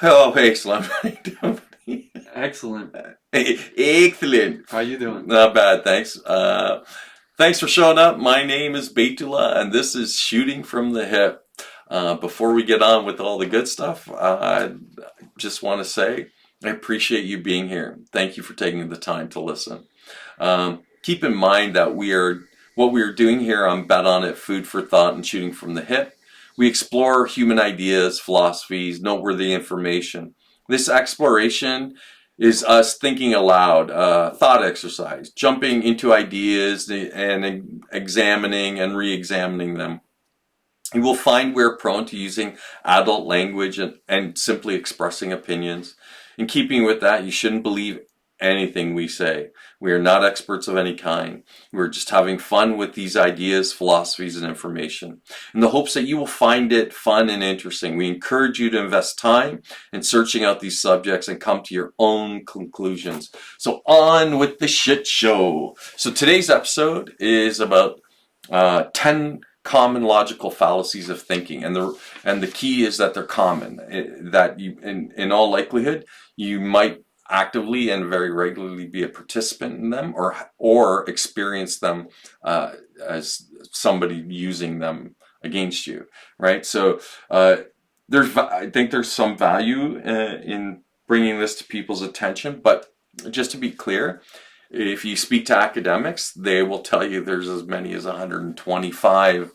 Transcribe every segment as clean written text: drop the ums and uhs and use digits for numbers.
Oh, hey, Slim. Excellent. Excellent. How you doing? Not bad, thanks. Thanks for showing up. My name is Beitula, and this is Shooting from the Hip. Before we get on with all the good stuff, I just want to say I appreciate you being here. Thank you for taking the time to listen. Keep in mind that what we are doing here on Bet On It, Food for Thought, and Shooting from the Hip. We explore human ideas, philosophies, noteworthy information. This exploration is us thinking aloud, thought exercise, jumping into ideas and examining and re-examining them. You will find we're prone to using adult language and simply expressing opinions. In keeping with that, you shouldn't believe anything we say. We are not experts of any kind. We're just having fun with these ideas, philosophies, and information in the hopes that you will find it fun and interesting. We encourage you to invest time in searching out these subjects and come to your own conclusions. So on with the shit show. So today's episode is about 10 common logical fallacies of thinking, and the key is that they're common. That you, in all likelihood, you might actively and very regularly be a participant in them, or experience them as somebody using them against you, right? So I think there's some value in bringing this to people's attention, but just to be clear, if you speak to academics, they will tell you there's as many as 125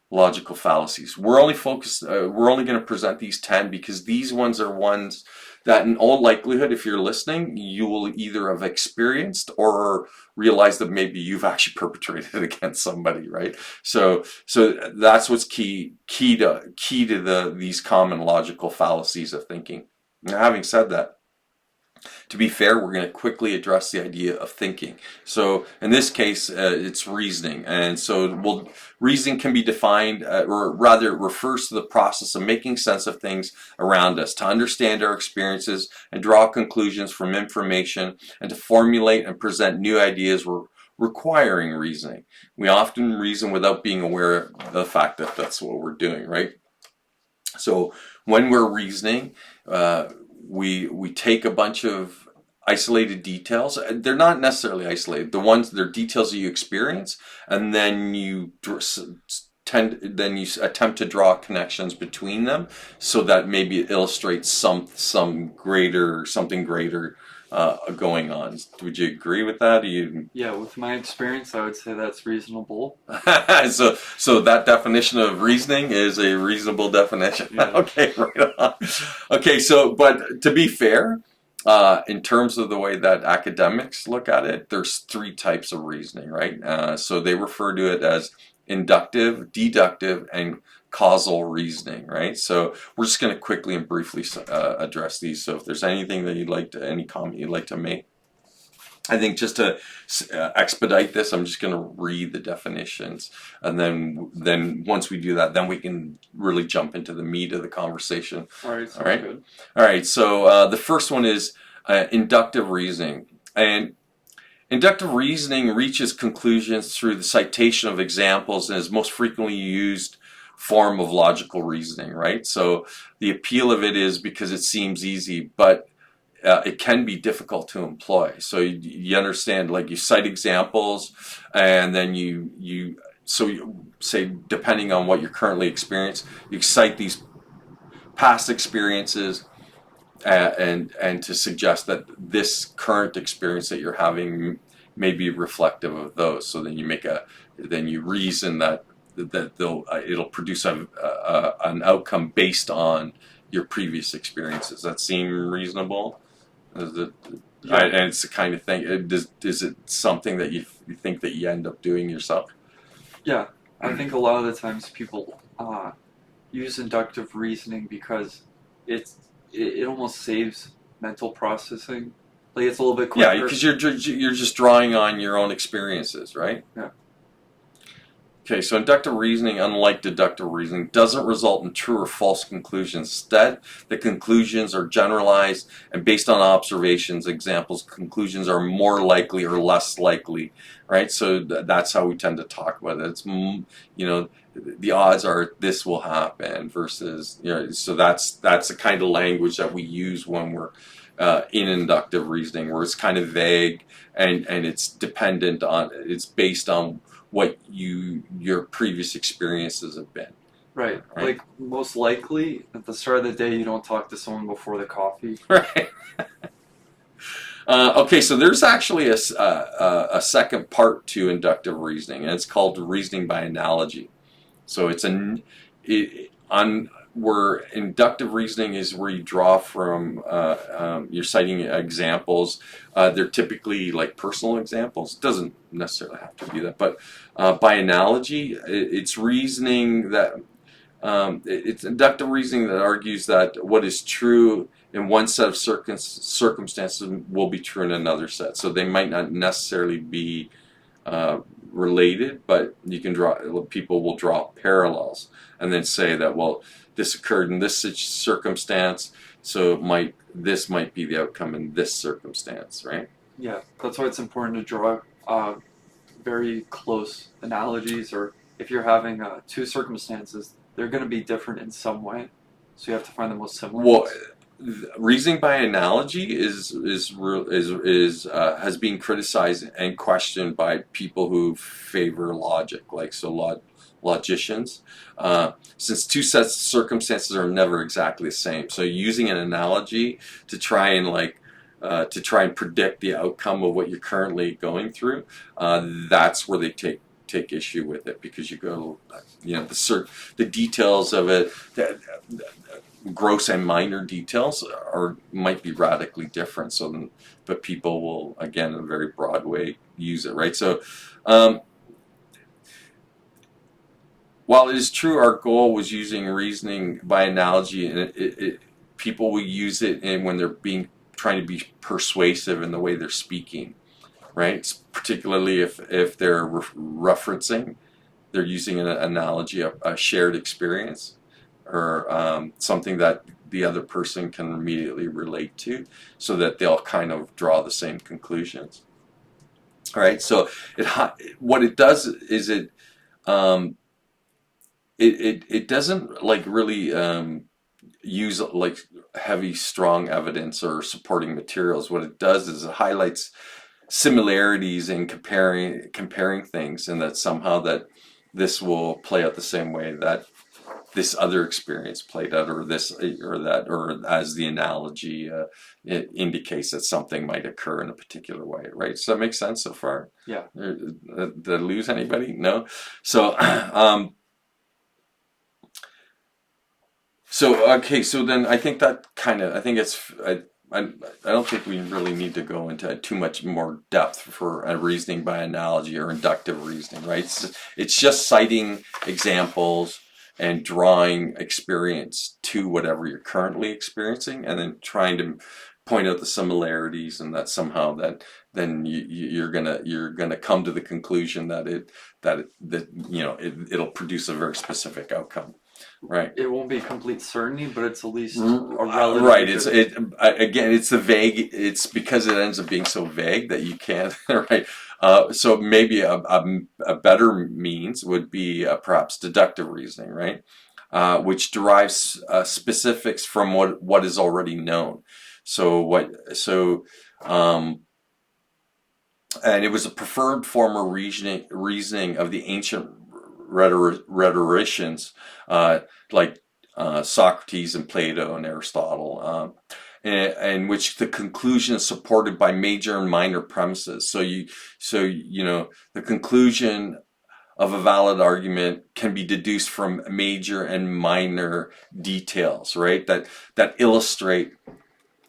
logical fallacies. We're only going to present these 10 because these ones are ones that in all likelihood, if you're listening, you will either have experienced or realize that maybe you've actually perpetrated it against somebody, right? So that's what's key to these common logical fallacies of thinking. Now, having said that, to be fair, we're going to quickly address the idea of thinking. So in this case, it's reasoning. And so reasoning can be defined, or rather it refers to the process of making sense of things around us, to understand our experiences and draw conclusions from information, and to formulate and present new ideas requiring reasoning. We often reason without being aware of the fact that that's what we're doing, right? So when we're reasoning, we take a bunch of isolated details. They're not necessarily isolated. They're details that you experience, and then you attempt to draw connections between them, so that maybe it illustrates something greater going on. Would you agree with that? Yeah, with my experience, I would say that's reasonable. So that definition of reasoning is a reasonable definition. Yeah. Okay, right on. Okay, but to be fair, in terms of the way that academics look at it, there's 3 types of reasoning, right? So they refer to it as inductive, deductive, and causal reasoning, right? So we're just going to quickly and briefly address these. So if there's anything that any comment you'd like to make, I think just to expedite this, I'm just going to read the definitions, and then once we do that, then we can really jump into the meat of the conversation. All right. All right. Good. All right. So the first one is inductive reasoning, and inductive reasoning reaches conclusions through the citation of examples and is most frequently used form of logical reasoning, right? So the appeal of it is because it seems easy, but it can be difficult to employ. So you understand, like, you cite examples, and then you say, depending on what you're currently experiencing, you cite these past experiences, and to suggest that this current experience that you're having may be reflective of those. So then you reason that it'll produce an outcome based on your previous experiences. That seem reasonable? Yeah. And it's the kind of thing. Is it something that you think that you end up doing yourself? Yeah, I think a lot of the times people use inductive reasoning because it almost saves mental processing. Like, it's a little bit quicker. Yeah, because you're just drawing on your own experiences, right? Yeah. Okay, so inductive reasoning, unlike deductive reasoning, doesn't result in true or false conclusions. Instead, the conclusions are generalized and based on observations, examples, conclusions are more likely or less likely, right? So that's how we tend to talk about it. It's, the odds are this will happen versus, so that's the kind of language that we use when we're in inductive reasoning, where it's kind of vague and it's dependent on, it's based on what your previous experiences have been. Right. Right. Like, most likely, at the start of the day, you don't talk to someone before the coffee. Right. Okay, so there's actually a second part to inductive reasoning, and it's called reasoning by analogy. So where inductive reasoning is where you draw from, you're citing examples. They're typically like personal examples. It doesn't necessarily have to be that, but by analogy, it's reasoning that it's inductive reasoning that argues that what is true in one set of circumstances will be true in another set. So they might not necessarily be related, but people will draw parallels and then say that, well, this occurred in this circumstance, so this might be the outcome in this circumstance, right? Yeah, that's why it's important to draw very close analogies, or if you're having two circumstances, they're going to be different in some way, so you have to find the most similar ones. Reasoning by analogy has been criticized and questioned by people who favor logic, like logicians, since two sets of circumstances are never exactly the same. So using an analogy to try and predict the outcome of what you're currently going through, that's where they take issue with it, because you go, the details of it. Gross and minor details might be radically different. But people will, again, in a very broad way, use it, right? So, while it is true our goal was using reasoning by analogy, and people will use it when they're trying to be persuasive in the way they're speaking, right? Particularly if they're referencing, they're using an analogy, a shared experience, or something that the other person can immediately relate to, so that they'll kind of draw the same conclusions. All right. So what it does is it doesn't like really use like heavy, strong evidence or supporting materials. What it does is it highlights similarities in comparing things, and that somehow that this will play out the same way that this other experience played out, or this or that, or as the analogy it indicates that something might occur in a particular way, right? Does that make sense so far? Yeah. Did I lose anybody? No? So, okay, so then I think I don't think we really need to go into too much more depth for reasoning by analogy or inductive reasoning, right? It's just citing examples and drawing experience to whatever you're currently experiencing, and then trying to point out the similarities, and that somehow that then you're gonna come to the conclusion that it'll produce a very specific outcome. Right. It won't be complete certainty, but it's at least a relative. Right. It's the vague. It's because it ends up being so vague that you can't. Right. So maybe a better means would be perhaps deductive reasoning, right? Which derives specifics from what is already known. And it was a preferred form of reasoning of the ancient rhetoricians, like Socrates and Plato and Aristotle, in which the conclusion is supported by major and minor premises. So the conclusion of a valid argument can be deduced from major and minor details, right? That illustrate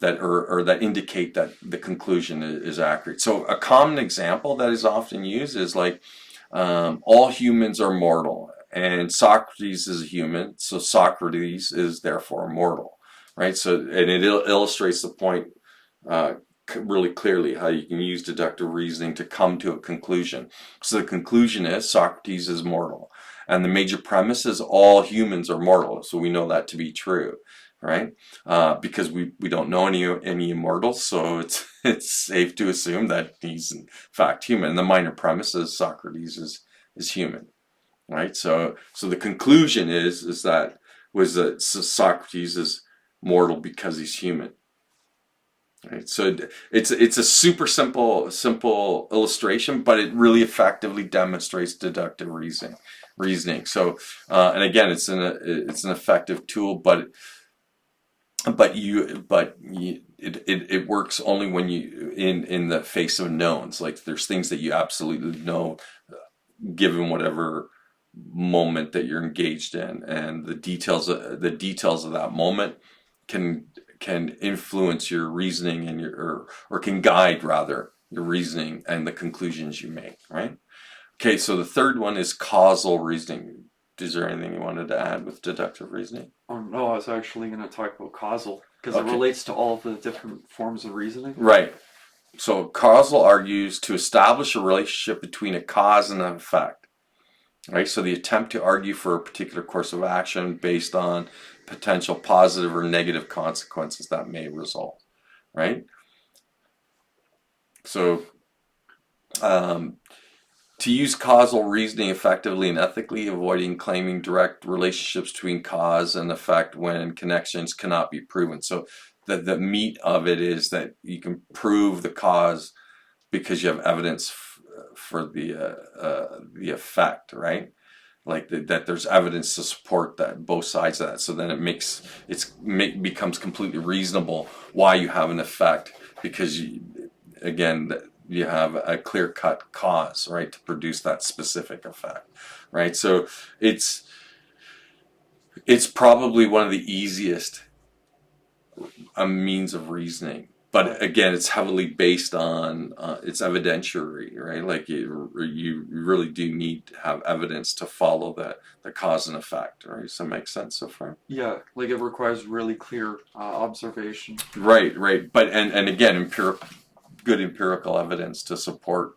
that, or that indicate that the conclusion is accurate. So a common example that is often used is like, all humans are mortal, and Socrates is a human, so Socrates is therefore mortal, right? So, and it illustrates the point really clearly, how you can use deductive reasoning to come to a conclusion. So the conclusion is Socrates is mortal, And the major premise is all humans are mortal. So we know that to be true, right? Because we don't know any immortals, so it's safe to assume that he's in fact human. And the minor premise is Socrates is human, right? So the conclusion is that Socrates is mortal because he's human. Right. So it's a super simple illustration, but it really effectively demonstrates deductive reasoning. So and again, it's an effective tool, but it works only when you in the face of knowns. Like there's things that you absolutely know, given whatever moment that you're engaged in, and the details of that moment can influence your reasoning and or can guide rather your reasoning and the conclusions you make, right? Okay, so the third one is causal reasoning. Is there anything you wanted to add with deductive reasoning? Oh no, I was actually going to talk about causal because Okay. it relates to all of the different forms of reasoning. Right. So causal argues to establish a relationship between a cause and an effect. Right. So the attempt to argue for a particular course of action based on potential positive or negative consequences that may result. Right. So to use causal reasoning effectively and ethically, avoiding claiming direct relationships between cause and effect when connections cannot be proven. So the meat of it is that you can prove the cause because you have evidence for the effect, right? Like that there's evidence to support that, both sides of that. So then it becomes completely reasonable why you have an effect, because again, you have a clear-cut cause, right, to produce that specific effect, right? So it's probably one of the easiest means of reasoning, but again, it's heavily based on it's evidentiary, right? Like you really do need to have evidence to follow the cause and effect, right? Does that make sense so far? Yeah, like it requires really clear observation. Right. But and again, good empirical evidence to support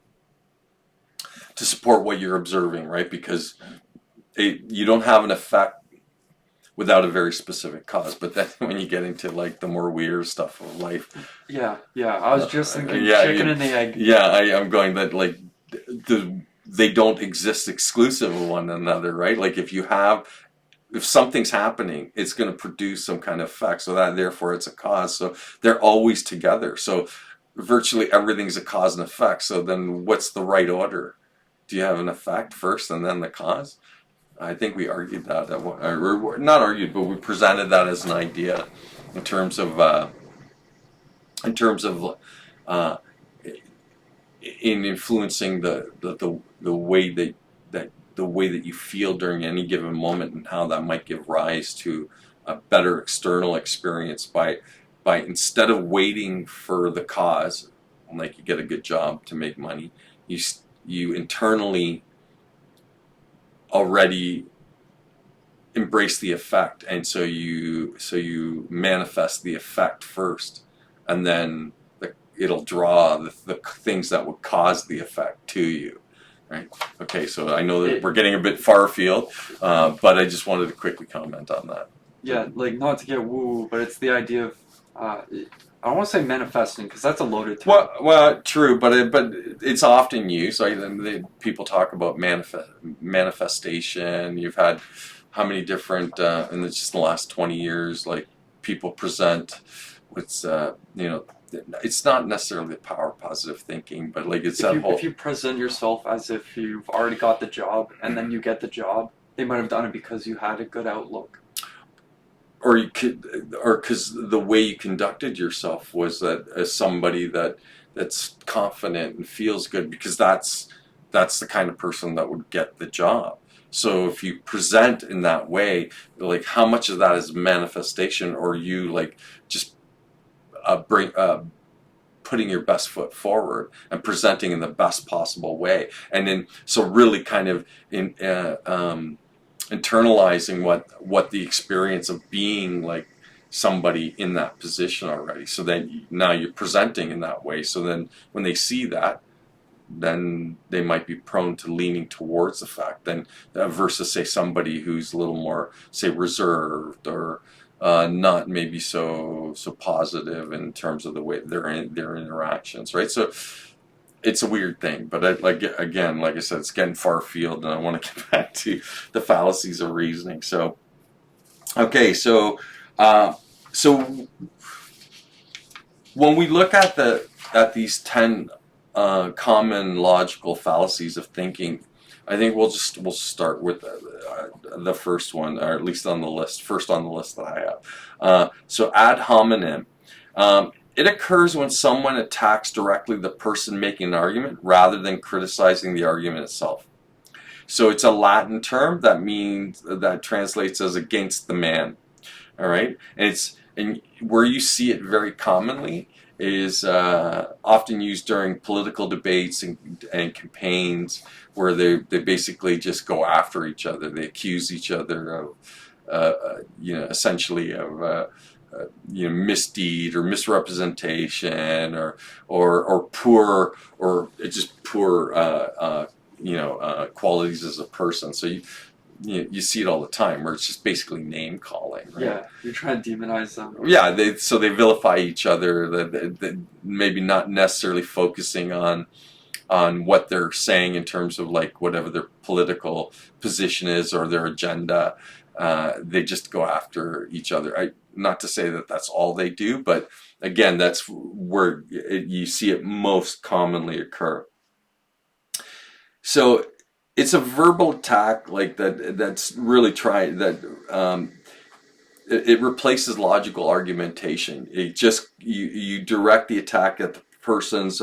what you're observing, right? Because you don't have an effect without a very specific cause. But then when you get into like the more weird stuff of life, yeah, I was just thinking chicken and the egg. Yeah, I'm going that like they don't exist exclusive of one another, right? Like if something's happening, it's going to produce some kind of effect, so that therefore it's a cause. So they're always together. So virtually everything's a cause and effect. So then what's the right order? Do you have an effect first and then the cause? I think we argued that, or not argued, but we presented that as an idea in terms of in influencing the way that you feel during any given moment, and how that might give rise to a better external experience by instead of waiting for the cause, like you get a good job to make money, you internally already embrace the effect, and so you manifest the effect first, and then it'll draw the things that would cause the effect to you, right? Okay, so I know that we're getting a bit far afield, but I just wanted to quickly comment on that. Yeah, like not to get woo, but it's the idea of I don't want to say manifesting because that's a loaded term. Well, true, but it's often used. Like people talk about manifestation. You've had how many different in just the last 20 years, like people present what's it's not necessarily the power of positive thinking, but like if you present yourself as if you've already got the job and then you get the job, they might have done it because you had a good outlook. Or because the way you conducted yourself was that as somebody that's confident and feels good, because that's the kind of person that would get the job. So if you present in that way, like how much of that is manifestation, or you like just putting your best foot forward and presenting in the best possible way, and then so really kind of internalizing what the experience of being like somebody in that position already. So then now you're presenting in that way. So then when they see that, then they might be prone to leaning towards the fact than versus say somebody who's a little more say reserved or not maybe so positive in terms of the way their interactions, right? So it's a weird thing, but like I said, it's getting far afield, and I want to get back to the fallacies of reasoning. So, okay, so when we look at these 10 common logical fallacies of thinking, I think we'll start with the first one, or at least on the list, first on the list that I have. So ad hominem. It occurs when someone attacks directly the person making an argument rather than criticizing the argument itself. So it's a Latin term that translates as against the man. All right, and where you see it very commonly is often used during political debates and campaigns, where they basically just go after each other. They accuse each other of essentially of misdeed or misrepresentation or poor or just poor qualities as a person. So you see it all the time, where it's just basically name calling, right? Yeah, you're trying to demonize them. Yeah, they vilify each other. They maybe not necessarily focusing on what they're saying in terms of like whatever their political position is or their agenda. They just go after each other. Not to say that that's all they do, but again, that's where you see it most commonly occur. So it's a verbal attack like that. That's really it replaces logical argumentation. It just you direct the attack at the person's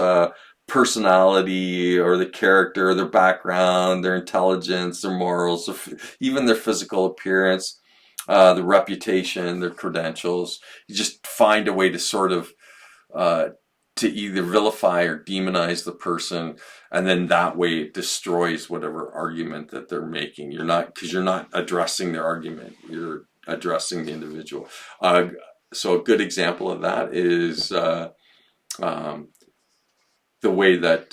personality or the character, their background, their intelligence, their morals, even their physical appearance, the reputation, their credentials. You just find a way to sort of to either vilify or demonize the person, and then that way it destroys whatever argument that they're making. You're not addressing their argument. You're addressing the individual. So a good example of that is the way that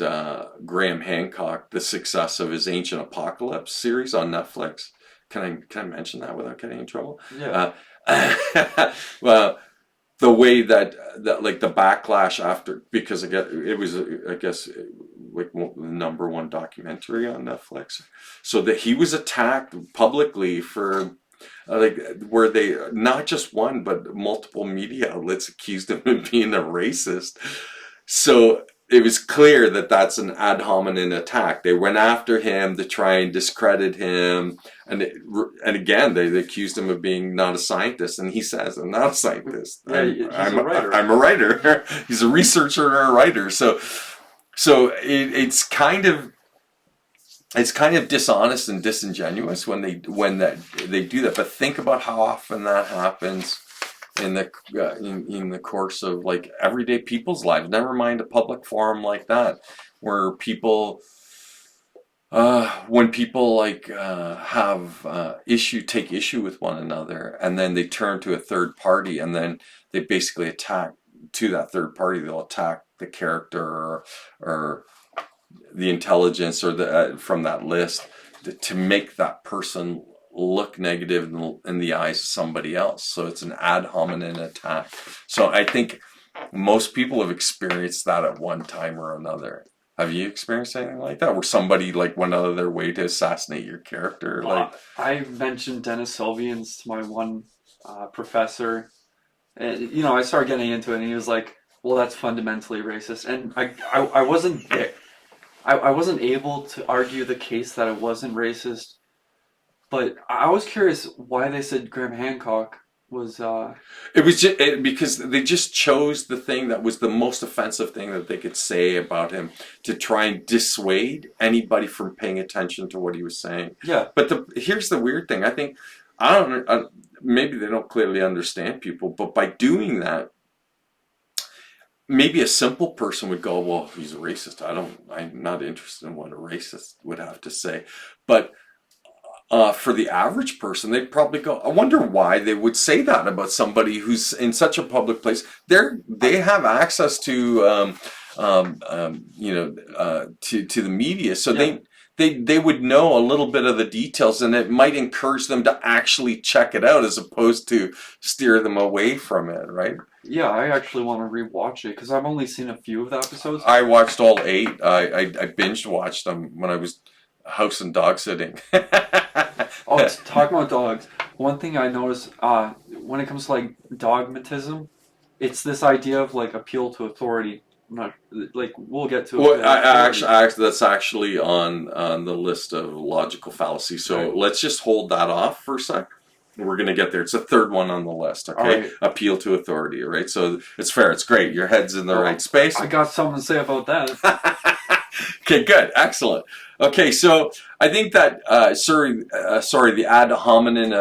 Graham Hancock, the success of his Ancient Apocalypse series on Netflix. Can I mention that without getting in trouble? Yeah. Well, the way that like the backlash after, because it was I guess like the #1 documentary on Netflix, so that he was attacked publicly for like where they not just one but multiple media outlets accused him of being a racist. So it was clear that that's an ad hominem attack. They went after him to try and discredit him, and again they accused him of being not a scientist, and he says, "I'm not a scientist. I'm a writer. I'm a writer." He's a researcher and a writer. So it's kind of dishonest and disingenuous when they do that. But think about how often that happens in the course of like everyday people's lives. Never mind a public forum like that, where people, when people like take issue with one another, and then they turn to a third party, and then they basically attack to that third party. They'll attack the character or the intelligence or from that list to make that person look negative in the eyes of somebody else. So it's an ad hominem attack. So I think most people have experienced that at one time or another. Have you experienced anything like that, where somebody like went out of their way to assassinate your character? Like I mentioned Dennis Sylvians to my one professor, and I started getting into it, and he was like, "Well, that's fundamentally racist," and I wasn't there. I wasn't able to argue the case that it wasn't racist. But I was curious why they said Graham Hancock was... It was just because they just chose the thing that was the most offensive thing that they could say about him to try and dissuade anybody from paying attention to what he was saying. Yeah. But here's the weird thing. I think, maybe they don't clearly understand people, but by doing that, maybe a simple person would go, well, he's a racist. I'm not interested in what a racist would have to say. But for the average person, they'd probably go, I wonder why they would say that about somebody who's in such a public place. They have access to to the media. So Yeah. they would know a little bit of the details, and it might encourage them to actually check it out as opposed to steer them away from it, right? Yeah, I actually want to rewatch it because I've only seen a few of the episodes. I watched all 8. I binge watched them when I was house and dog sitting. Oh, talking about dogs. One thing I notice when it comes to like dogmatism, it's this idea of like appeal to authority. I'm not like we'll get to Well, appeal to authority. that's actually on the list of logical fallacies. So Right. let's just hold that off for a sec. We're going to get there. It's the third one on the list, All okay? right. Appeal to authority, right? So it's fair. It's great. Your head's in the right space. I got something to say about that. Okay, good. Excellent. Okay, so I think that, the ad hominem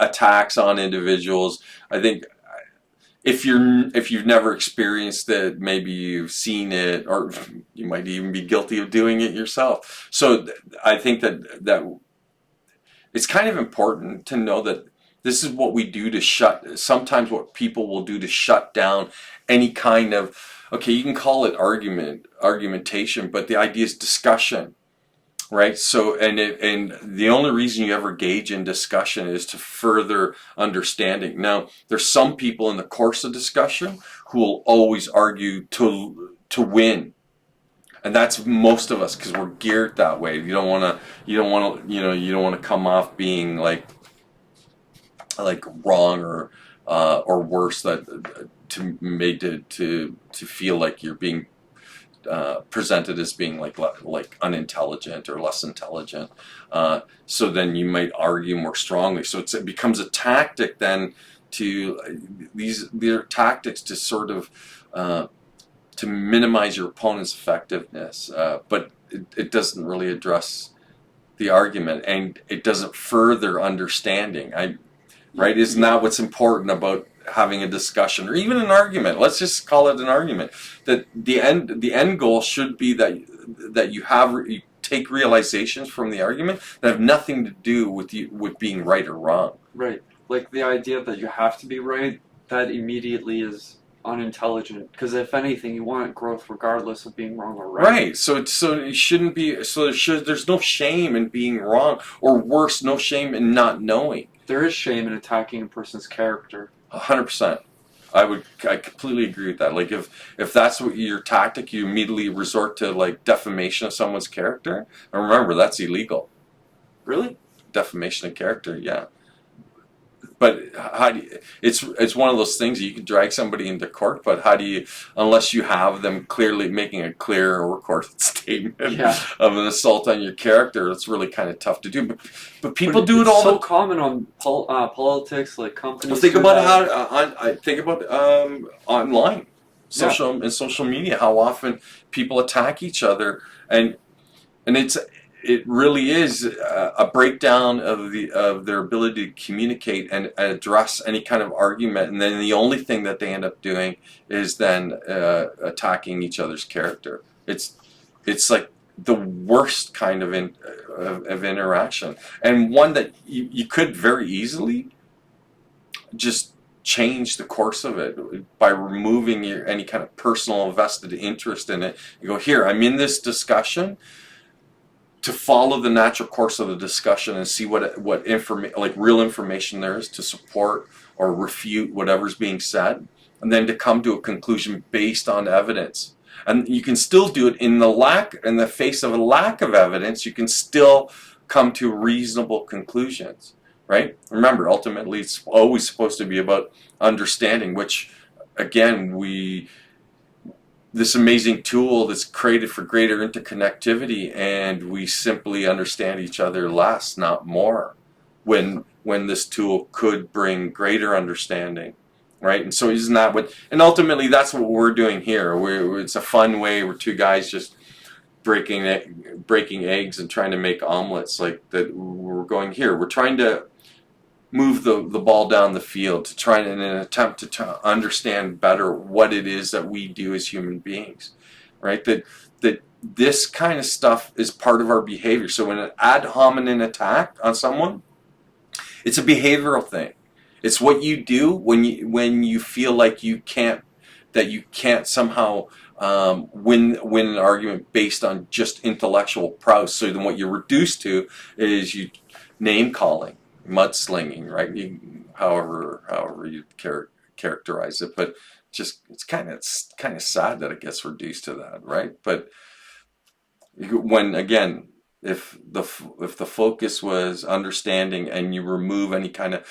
attacks on individuals, I think if you've never experienced it, maybe you've seen it, or you might even be guilty of doing it yourself. So I think that it's kind of important to know that this is what we do to sometimes what people will do to shut down any kind of, okay, you can call it argumentation, but the idea is discussion, right? So, and the only reason you ever engage in discussion is to further understanding. Now, there's some people in the course of discussion who will always argue to win. And that's most of us because we're geared that way. You don't want to come off being like wrong or worse, that to feel like you're being presented as being like unintelligent or less intelligent. So then you might argue more strongly. So it becomes a tactic then these are tactics to sort of to minimize your opponent's effectiveness, but it doesn't really address the argument, and it doesn't further understanding. Right? Isn't that what's important about having a discussion or even an argument? Let's just call it an argument. That the end goal should be that you take realizations from the argument that have nothing to do with being right or wrong. Right. Like the idea that you have to be right, that immediately is unintelligent. Because if anything, you want growth regardless of being wrong or right. Right. So it shouldn't be. So there's no shame in being wrong, or worse, no shame in not knowing. There is shame in attacking a person's character. 100%. I completely agree with that. Like if that's what your tactic, you immediately resort to like defamation of someone's character. And remember, that's illegal. Really? Defamation of character, yeah. But it's one of those things that you can drag somebody into court, but how do you, unless you have them clearly making a clear or recorded statement of an assault on your character, it's really kind of tough to do. But people do it all. It's so common on politics, like companies. Well, think about online, social media, how often people attack each other, and it really is a breakdown of their ability to communicate and address any kind of argument, and then the only thing that they end up doing is then attacking each other's character. It's like the worst kind of interaction, and one that you could very easily just change the course of it by removing any kind of personal vested interest in it. You go, here, I'm in this discussion to follow the natural course of the discussion and see what real information there is to support or refute whatever's being said, and then to come to a conclusion based on evidence. And you can still do it in the face of a lack of evidence. You can still come to reasonable conclusions, right? Remember, ultimately, it's always supposed to be about understanding, which, again, this amazing tool that's created for greater interconnectivity, and we simply understand each other less, not more, when this tool could bring greater understanding, right? And so isn't that and ultimately that's what we're doing here. It's a fun way. We're two guys just breaking eggs and trying to make omelets like that. We're going here. We're trying to move the ball down the field to try in an attempt to understand better what it is that we do as human beings, right? That this kind of stuff is part of our behavior. So when an ad hominem attack on someone, it's a behavioral thing. It's what you do when you feel like you can't that you can't somehow win an argument based on just intellectual prowess. So then what you're reduced to is you name calling, mudslinging, right? However you characterize it, but just it's kind of sad that it gets reduced to that, right? But when again, if the focus was understanding and you remove any kind of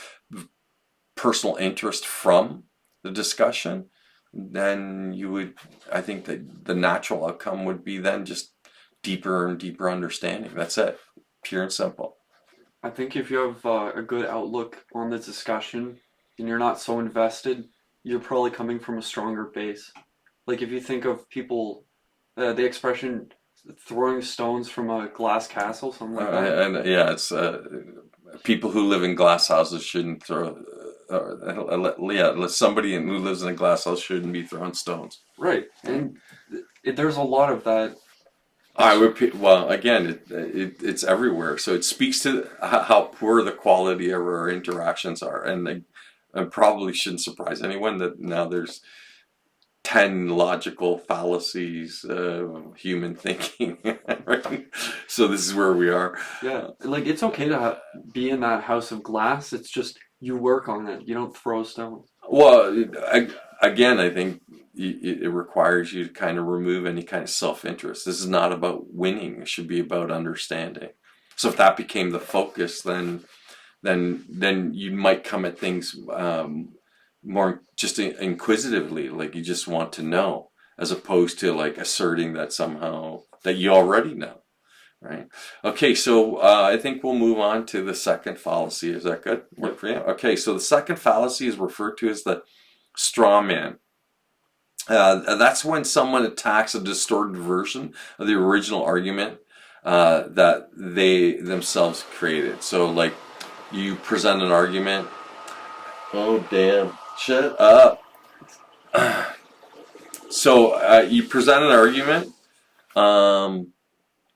personal interest from the discussion, then you would, I think that the natural outcome would be then just deeper and deeper understanding. That's it, pure and simple. I think if you have a good outlook on the discussion and you're not so invested, you're probably coming from a stronger base. Like if you think of people, the expression throwing stones from a glass castle, something like that. And yeah, it's people who live in glass houses shouldn't throw. Yeah, somebody who lives in a glass house shouldn't be throwing stones. Right, and there's a lot of that. I would. Well, again, it's everywhere. So it speaks to how poor the quality of our interactions are, and it probably shouldn't surprise anyone that now there's 10 logical fallacies of human thinking. Right? So this is where we are. Yeah, like it's okay to be in that house of glass. It's just you work on it. You don't throw stones. Well, again, I think it requires you to kind of remove any kind of self-interest. This is not about winning. It should be about understanding. So if that became the focus, then you might come at things more just inquisitively, like you just want to know, as opposed to like asserting that somehow that you already know. Right. Okay, so I think we'll move on to the second fallacy. Is that good? Work for you? Okay, so the second fallacy is referred to as the straw man. That's when someone attacks a distorted version of the original argument that they themselves created. So, like, you present an argument. Oh, damn. Shut up. So, you present an argument.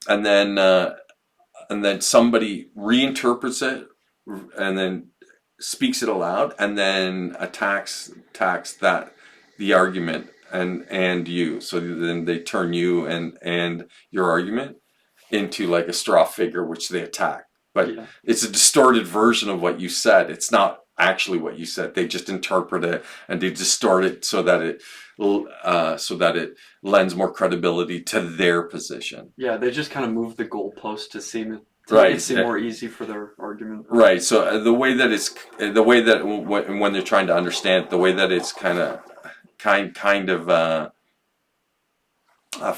And then somebody reinterprets it and then speaks it aloud and then attacks the argument and you. So then they turn you and your argument into like a straw figure which they attack. But yeah, it's a distorted version of what you said. It's not actually what you said. They just interpret it and they distort it so that it lends more credibility to their position. Yeah, they just kind of move the goalpost to seem right. It seem more easy for their argument. Right. So the way that when they're trying to understand the way that it's kind of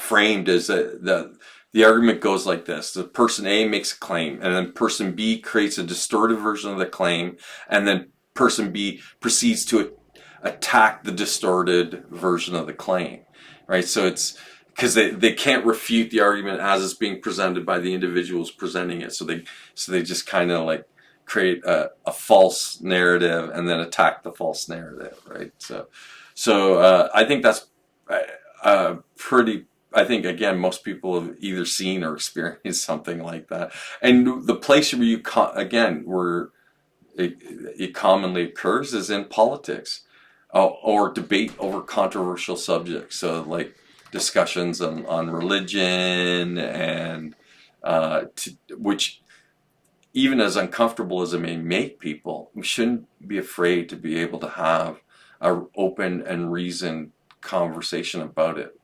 framed is that the argument goes like this: the person A makes a claim, and then person B creates a distorted version of the claim, and then person B proceeds to attack the distorted version of the claim. Right? So it's because they can't refute the argument as it's being presented by the individuals presenting it. So they just kind of like create a false narrative and then attack the false narrative. Right? So I think that's pretty. I think, again, most people have either seen or experienced something like that. And the place where it commonly occurs is in politics or debate over controversial subjects. So like discussions on religion and which, even as uncomfortable as it may make people, we shouldn't be afraid to be able to have an open and reasoned conversation about it.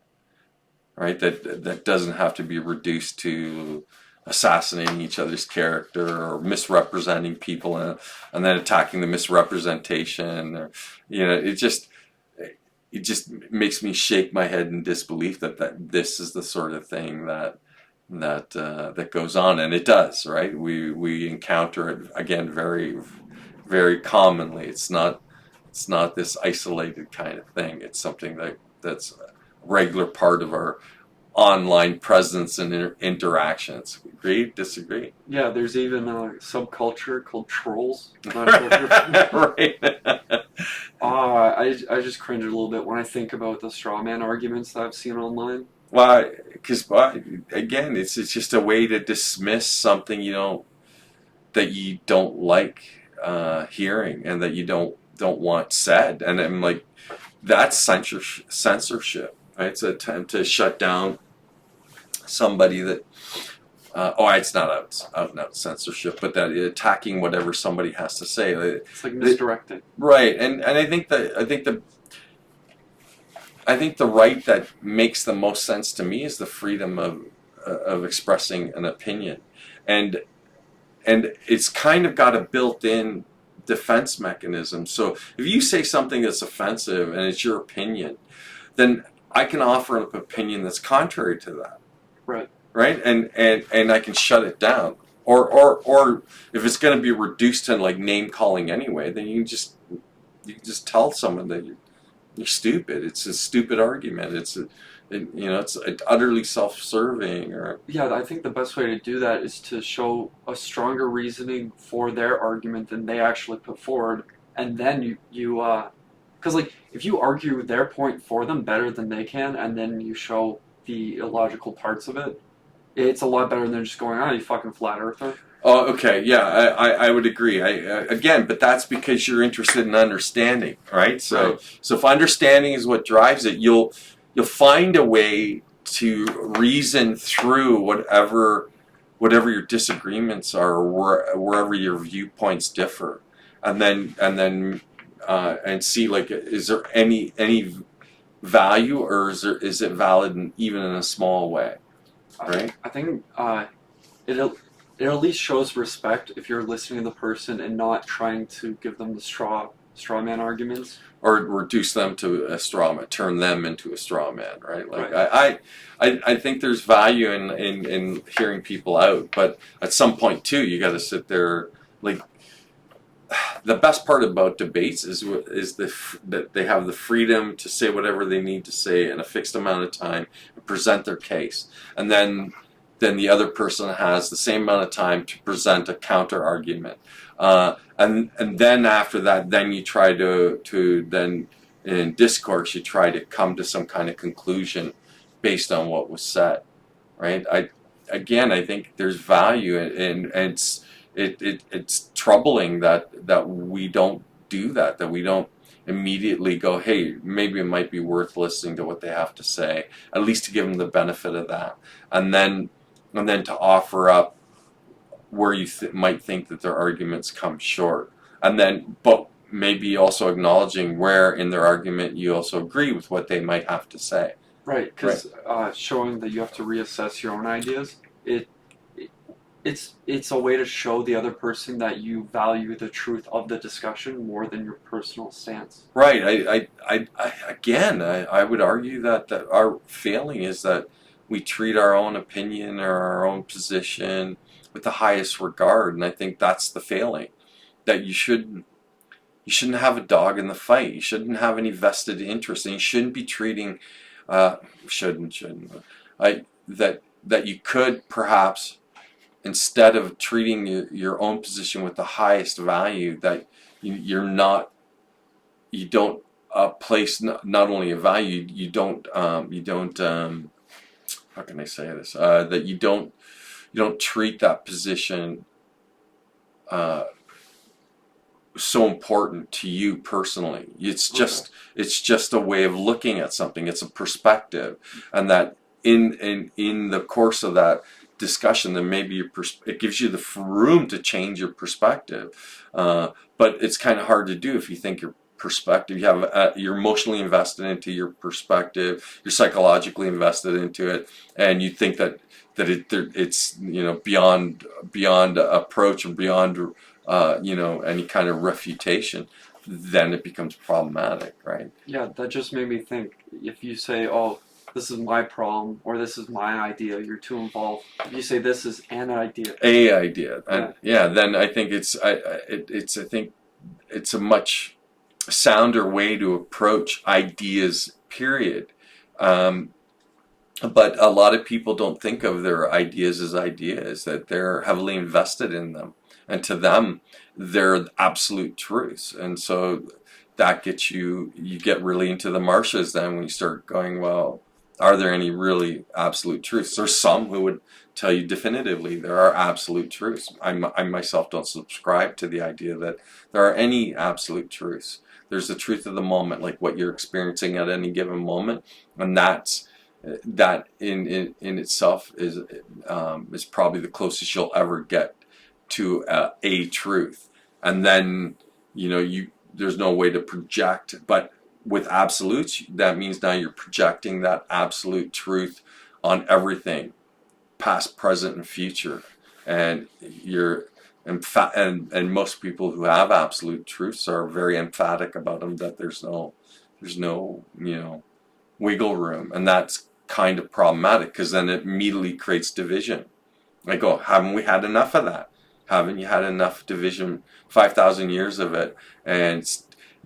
Right, that doesn't have to be reduced to assassinating each other's character or misrepresenting people and then attacking the misrepresentation. Or, it just makes me shake my head in disbelief that this is the sort of thing that goes on, and it does. Right, we encounter it again very, very commonly. It's not this isolated kind of thing. It's something that's regular part of our online presence and interactions. Agree? Disagree? Yeah, there's even a subculture called trolls. Not sure if right. I just cringe a little bit when I think about the straw man arguments that I've seen online. Why? Because again, it's just a way to dismiss something that you don't like hearing and that you don't want said. And I'm like, that's censorship, right? It's an attempt to shut down somebody that it's not out and out censorship, but that attacking whatever somebody has to say. It's like misdirecting. Right, and I think the right that makes the most sense to me is the freedom of expressing an opinion, and it's kind of got a built-in defense mechanism. So if you say something that's offensive and it's your opinion, then I can offer an opinion that's contrary to that. Right. Right, and I can shut it down, or if it's going to be reduced to like name calling anyway, then you can just tell someone that you're stupid. It's a stupid argument. It's utterly self-serving. Or Yeah, I think the best way to do that is to show a stronger reasoning for their argument than they actually put forward, and then because like if you argue their point for them better than they can, and then you show the illogical parts of it, it's a lot better than just going, "Oh, you fucking flat earther." Oh, okay, yeah, I would agree. Again, but that's because you're interested in understanding, right? So if understanding is what drives it, you'll find a way to reason through whatever your disagreements are, or wherever your viewpoints differ, and then see, like, is there any value, or is it valid even in a small way, right? I think it at least shows respect if you're listening to the person and not trying to give them the straw man arguments, or reduce them to a straw man, turn them into a straw man, right? Like right. I think there's value in hearing people out, but at some point too, you got to sit there. Like, the best part about debates is that they have the freedom to say whatever they need to say in a fixed amount of time and present their case, and then the other person has the same amount of time to present a counter argument, and then after that, then you try to then in discourse you try to come to some kind of conclusion based on what was said, right? I think there's value and it's troubling that we don't do that we don't immediately go, hey, maybe it might be worth listening to what they have to say, at least to give them the benefit of that, and then to offer up where you might think that their arguments come short, but maybe also acknowledging where in their argument you also agree with what they might have to say. Right, because showing that you have to reassess your own ideas, it's a way to show the other person that you value the truth of the discussion more than your personal stance. Right. I would argue that our failing is that we treat our own opinion or our own position with the highest regard, and I think that's the failing. That you shouldn't have a dog in the fight. You shouldn't have any vested interest, and you shouldn't be treating that you could perhaps, instead of treating your own position with the highest value, that you don't place not only a value, you don't how can I say this, that you don't treat that position so important to you personally. It's just a way of looking at something. It's a perspective, and that in the course of that discussion, then maybe it gives you the room to change your perspective. But it's kind of hard to do if you think your perspective, you're emotionally invested into your perspective, you're psychologically invested into it, and you think that it's beyond approach and beyond any kind of refutation, then it becomes problematic, right? Yeah, that just made me think, if you say, "Oh, this is my problem," or "This is my idea," you're too involved. If you say, "This is an idea," and then I think it's a much sounder way to approach ideas, period. But a lot of people don't think of their ideas as ideas, that they're heavily invested in them, and to them they're absolute truths. And so that gets you get really into the marshes then when you start going, well, are there any really absolute truths? There's some who would tell you definitively there are absolute truths. I myself don't subscribe to the idea that there are any absolute truths. There's the truth of the moment, like what you're experiencing at any given moment, and that in itself is probably the closest you'll ever get to a truth. And then there's no way to project, but with absolutes, that means now you're projecting that absolute truth on everything, past, present, and future. And and most people who have absolute truths are very emphatic about them, that there's no wiggle room, and that's kind of problematic, because then it immediately creates division. Like, oh, haven't we had enough of that? Haven't you had enough division? 5,000 years of it, and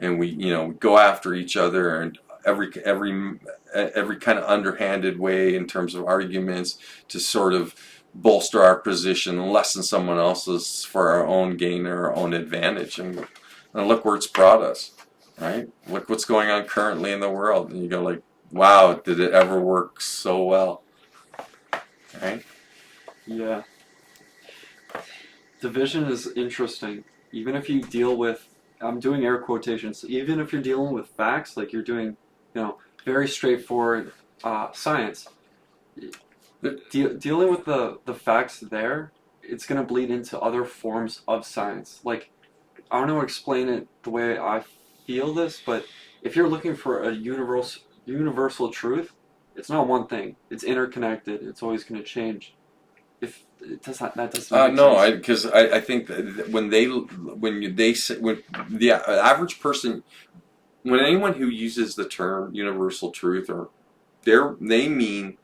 we go after each other, and every kind of underhanded way in terms of arguments to sort of bolster our position and lessen someone else's for our own gain or our own advantage. And look where it's brought us, right? Look what's going on currently in the world, and you go like, wow, did it ever work so well, right? Yeah. Division is interesting. Even if you deal with, I'm doing air quotations, even if you're dealing with facts, like you're doing, very straightforward science, dealing with the facts there, it's going to bleed into other forms of science. Like, I don't know how to explain it the way I feel this, but if you're looking for a universal truth, it's not one thing. It's interconnected. It's always going to change. If it does not, that doesn't make sense. Because I think that when the average person, when anyone who uses the term universal truth, or they mean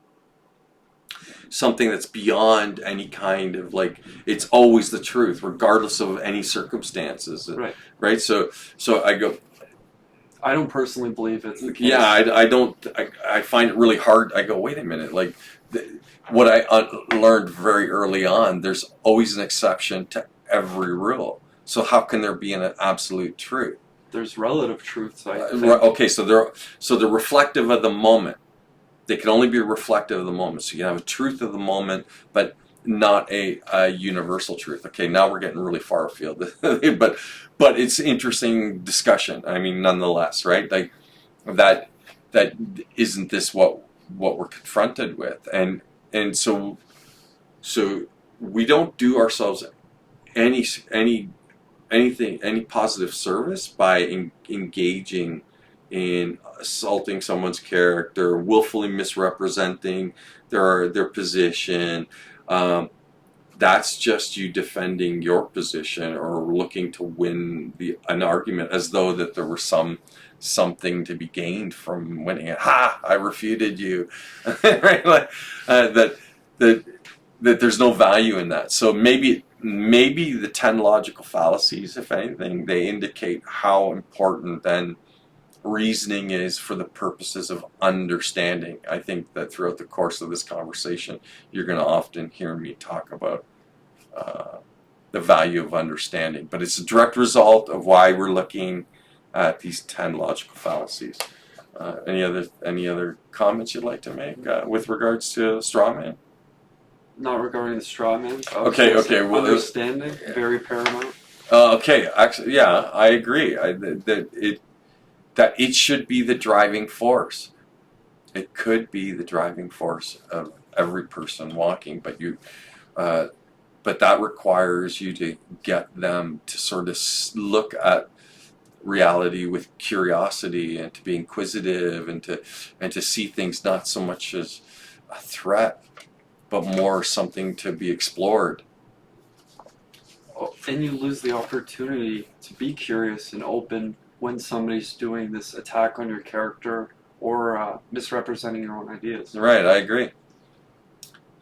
something that's beyond any kind of, like, it's always the truth regardless of any circumstances, right? So I go, I don't personally believe it's the case. yeah, I don't. I find it really hard. I go, wait a minute, like, what I learned very early on, there's always an exception to every rule. So how can there be an absolute truth? There's relative truths, I think. Okay, so they're reflective of the moment. They can only be reflective of the moment. So you have a truth of the moment, but not a universal truth. Okay, now we're getting really far afield, but it's interesting discussion. I mean, nonetheless, right? Like that isn't this what we're confronted with, and so we don't do ourselves any positive service by engaging in assaulting someone's character, willfully misrepresenting their position. That's just you defending your position or looking to win an argument, as though that there was something to be gained from winning it. Ha! I refuted you, right? Like, that there's no value in that. So maybe the 10 logical fallacies, if anything, they indicate how important then reasoning is for the purposes of understanding. I think that throughout the course of this conversation, you're going to often hear me talk about the value of understanding. But it's a direct result of why we're looking at these 10 logical fallacies. Any other comments you'd like to make with regards to straw man? Not regarding the straw man. Okay. Well, understanding, very paramount. Okay, actually, yeah, I agree. That it should be the driving force. It could be the driving force of every person walking, but that requires you to get them to sort of look at reality with curiosity, and to be inquisitive, and to see things not so much as a threat, but more something to be explored. And you lose the opportunity to be curious and open when somebody's doing this attack on your character or misrepresenting your own ideas. Right, I agree.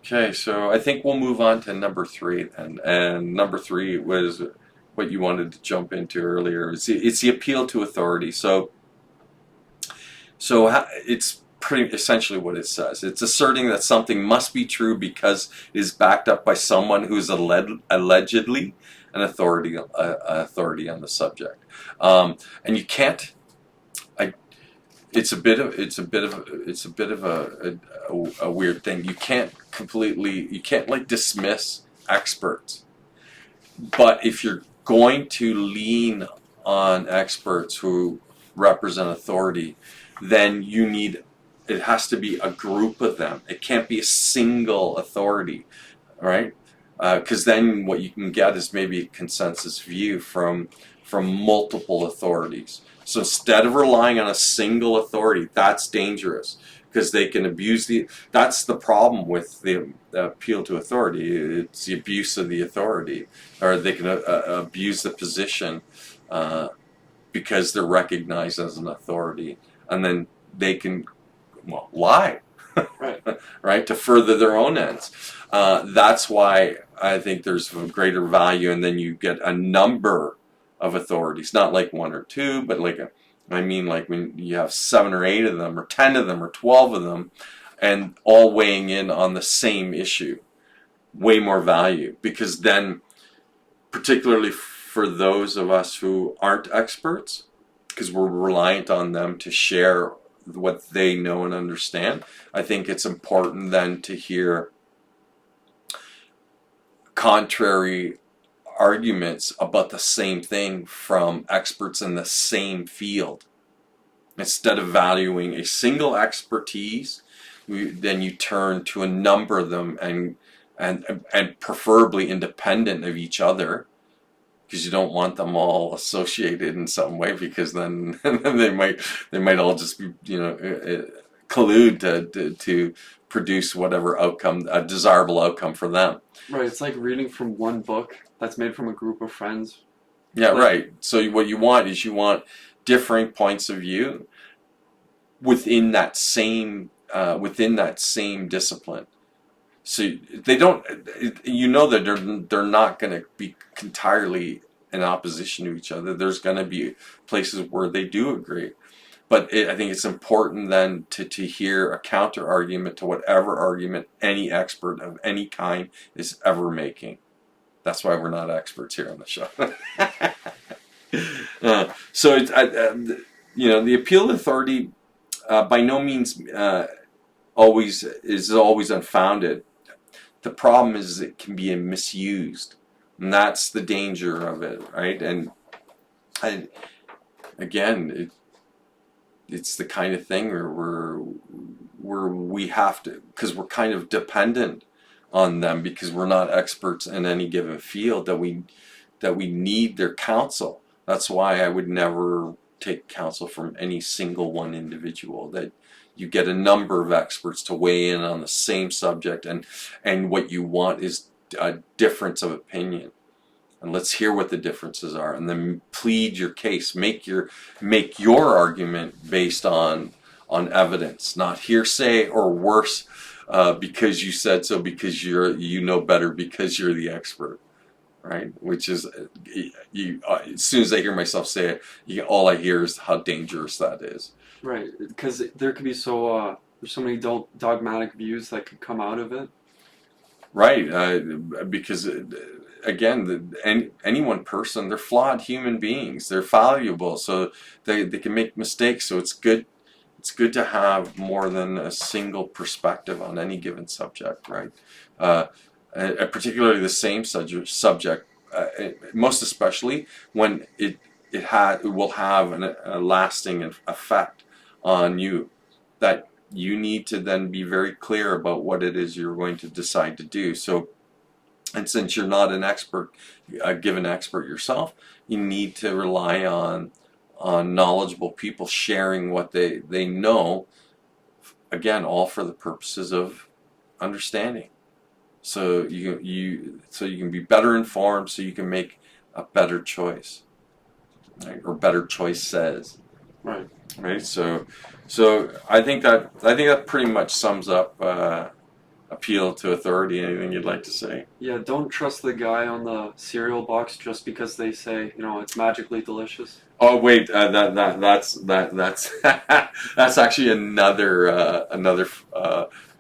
Okay, so I think we'll move on to number 3 then. And number 3 was what you wanted to jump into earlier. It's the appeal to authority. So it's pretty essentially what it says. It's asserting that something must be true because it is backed up by someone who is allegedly an authority on the subject. And you can't. it's a bit of a weird thing. You can't like dismiss experts, but if you're going to lean on experts who represent authority, then it has to be a group of them. It can't be a single authority, right? Because then what you can get is maybe a consensus view from multiple authorities. So instead of relying on a single authority, that's dangerous because they can abuse that's the problem with the appeal to authority. It's the abuse of the authority, or they can abuse the position because they're recognized as an authority, and then they can lie, Right. right, to further their own ends. That's why I think there's a greater value, and then you get a number of authorities, not like one or two, but like like when you have 7 or 8 of them, or 10 of them, or 12 of them, and all weighing in on the same issue. Way more value, because then, particularly for those of us who aren't experts, because we're reliant on them to share what they know and understand, I think it's important then to hear contrary arguments about the same thing from experts in the same field. Instead of valuing a single expertise, then you turn to a number of them, and preferably independent of each other, because you don't want them all associated in some way, because then they might all just be collude to produce whatever outcome, a desirable outcome for them. Right. It's like reading from one book that's made from a group of friends. Yeah, right. So what you want is differing points of view within that same discipline. So they don't, that they're not going to be entirely in opposition to each other. There's going to be places where they do agree. But I think it's important then to hear a counter argument to whatever argument any expert of any kind is ever making. That's why we're not experts here on the show. So it's the appeal to authority by no means always unfounded. The problem is it can be misused, and that's the danger of it, right? And again, it's the kind of thing where we have to, because we're kind of dependent on them, because we're not experts in any given field, that we need their counsel. That's why I would never take counsel from any single one individual. That you get a number of experts to weigh in on the same subject, and what you want is a difference of opinion. And let's hear what the differences are, and then plead your case. Make your argument based on evidence, not hearsay, or worse, because you said so, because you know better, because you're the expert, right? Which is, as soon as I hear myself say it, all I hear is how dangerous that is. Right, because there could be there's so many dogmatic views that could come out of it. Right, because again, any one person, they're flawed human beings. They're fallible, so they can make mistakes. So it's good to have more than a single perspective on any given subject, right? Particularly the same subject, most especially when it will have a lasting effect on you, that you need to then be very clear about what it is you're going to decide to do. So, and since you're not an expert, a given expert yourself, you need to rely on knowledgeable people sharing what they know, again, all for the purposes of understanding. So you can be better informed, so you can make a better choice, right? Or better choices. Right. Right. So I think that pretty much sums up appeal to authority. Anything you'd like to say? Yeah, don't trust the guy on the cereal box just because they say, it's magically delicious. Oh wait, that's that's actually another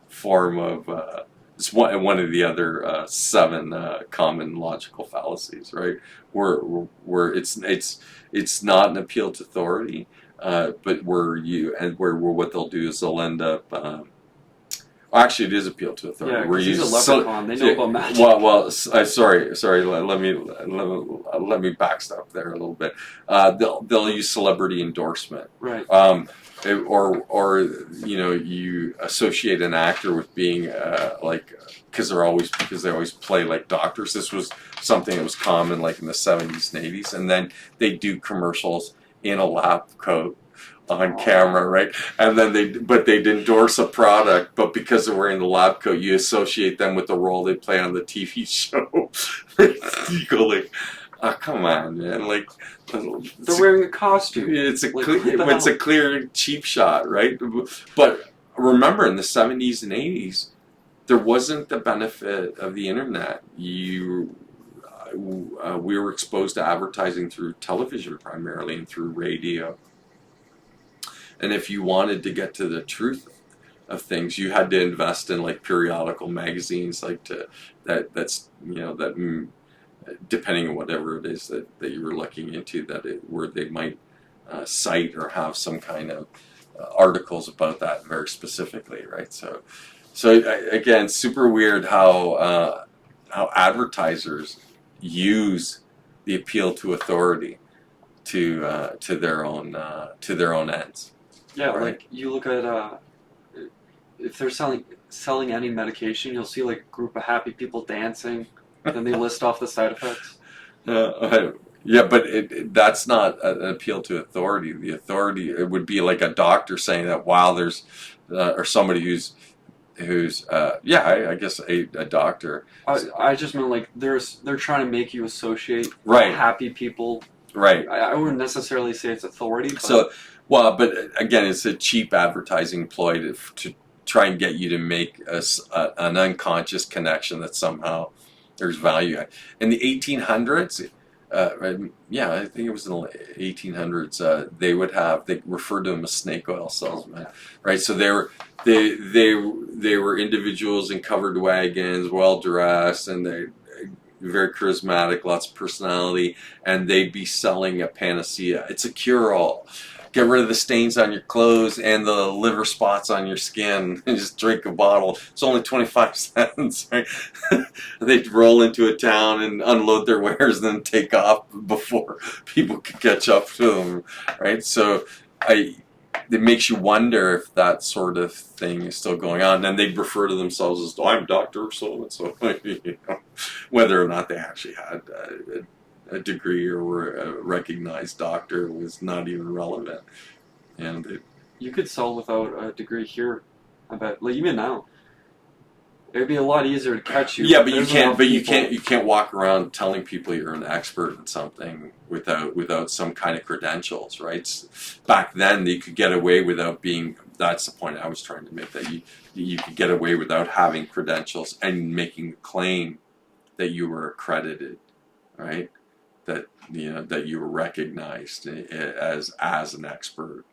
form of it's one of the other 7 common logical fallacies, right? Where it's not an appeal to authority. but where what they'll do is they'll end up. Actually, it is appeal to authority. Yeah, because he's a leprechaun. They know about magic. Sorry. Let me backstop there a little bit. They'll use celebrity endorsement, Right. or you associate an actor with being because they always play like doctors. This was something that was common like in the 70s and 80s, and then they do commercials in a lab coat on camera, right? And then they'd endorse a product, but because they're wearing the lab coat, you associate them with the role they play on the TV show. You go like, oh, come on, man! Like They're wearing a costume. it's a clear cheap shot, right? But remember, in the 70s and 80s, there wasn't the benefit of the internet. We were exposed to advertising through television primarily and through radio. And if you wanted to get to the truth of things, you had to invest in like periodical magazines, like depending on whatever it is that you were looking into, where they might cite or have some kind of articles about that very specifically, right? So again, super weird how advertisers use the appeal to authority to their own ends. Yeah, right? like you look at if they're selling any medication, you'll see like a group of happy people dancing. Then they list off the side effects. Yeah, but that's not an appeal to authority. The authority, it would be like a doctor saying that while there's or somebody who's I guess a doctor. I just meant like they're trying to make you associate Right. happy people. Right. I wouldn't necessarily say it's authority. But but again, it's a cheap advertising ploy to try and get you to make an unconscious connection that somehow there's value. In the 1800s, I think it was in the 1800s, they referred to them as snake oil salesmen, right? So they were individuals in covered wagons, well dressed, and they very charismatic, lots of personality, and they'd be selling a panacea. It's a cure-all. Get rid of the stains on your clothes and the liver spots on your skin and just drink a bottle. It's only 25 cents, right? They'd roll into a town and unload their wares and then take off before people could catch up to them, right? So it makes you wonder if that sort of thing is still going on. And they'd refer to themselves as, I'm Dr. So-and-so, whether or not they actually had a degree or were a recognized doctor was not even relevant. And you could sell without a degree here, I bet. Like even now, it'd be a lot easier to catch you. Yeah, but you can't. But you can't walk around telling people you're an expert in something without some kind of credentials, right? Back then, you could get away without being. That's the point I was trying to make. That you could get away without having credentials and making the claim that you were accredited, right? That you were recognized as an expert.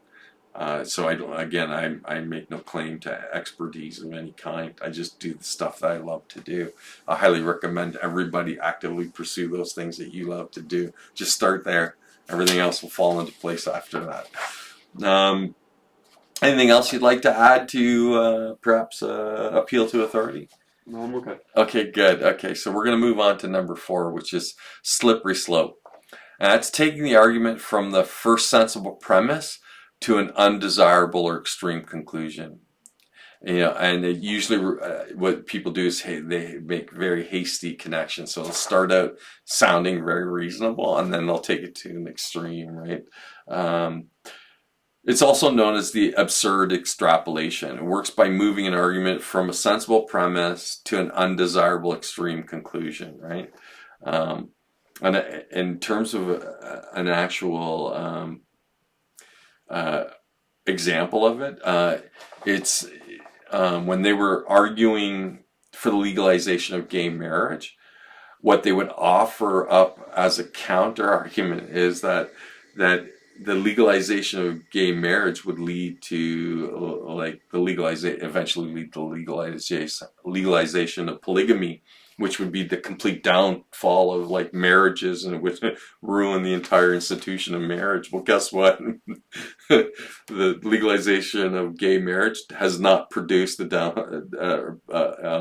So I make no claim to expertise of any kind. I just do the stuff that I love to do. I highly recommend everybody actively pursue those things that you love to do. Just start there. Everything else will fall into place after that. Anything else you'd like to add to perhaps appeal to authority? No, I'm okay. Okay, good. Okay, so we're going to move on to number 4, which is slippery slope. And that's taking the argument from the first sensible premise to an undesirable or extreme conclusion. And it usually what people do is they make very hasty connections. So they'll start out sounding very reasonable, and then they'll take it to an extreme, right? It's also known as the absurd extrapolation. It works by moving an argument from a sensible premise to an undesirable extreme conclusion, right? And in terms of an actual example of it, it's when they were arguing for the legalization of gay marriage, what they would offer up as a counter argument is that the legalization of gay marriage would lead to eventually lead to legalization of polygamy which would be the complete downfall of like marriages, and it would ruin the entire institution of marriage. Well, guess what? The legalization of gay marriage has not produced the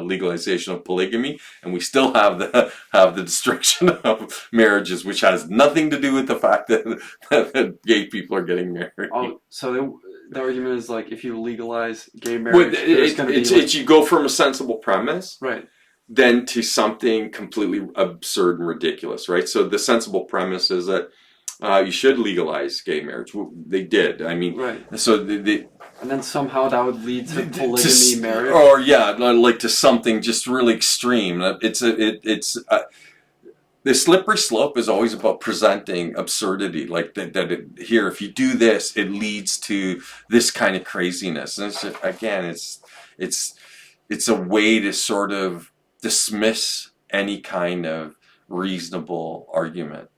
legalization of polygamy, and we still have the destruction of marriages, which has nothing to do with the fact that gay people are getting married. Oh, so the argument is like if you legalize gay marriage, there's going to be it's you go from a sensible premise, right, then to something completely absurd and ridiculous, right? So the sensible premise is that you should legalize gay marriage. Well, they did. I mean, right. so And then somehow that would lead to polygamy marriage. or yeah, like to something just really extreme. The slippery slope is always about presenting absurdity, like here, if you do this, it leads to this kind of craziness. And it's just, again, it's a way to sort of dismiss any kind of reasonable argument,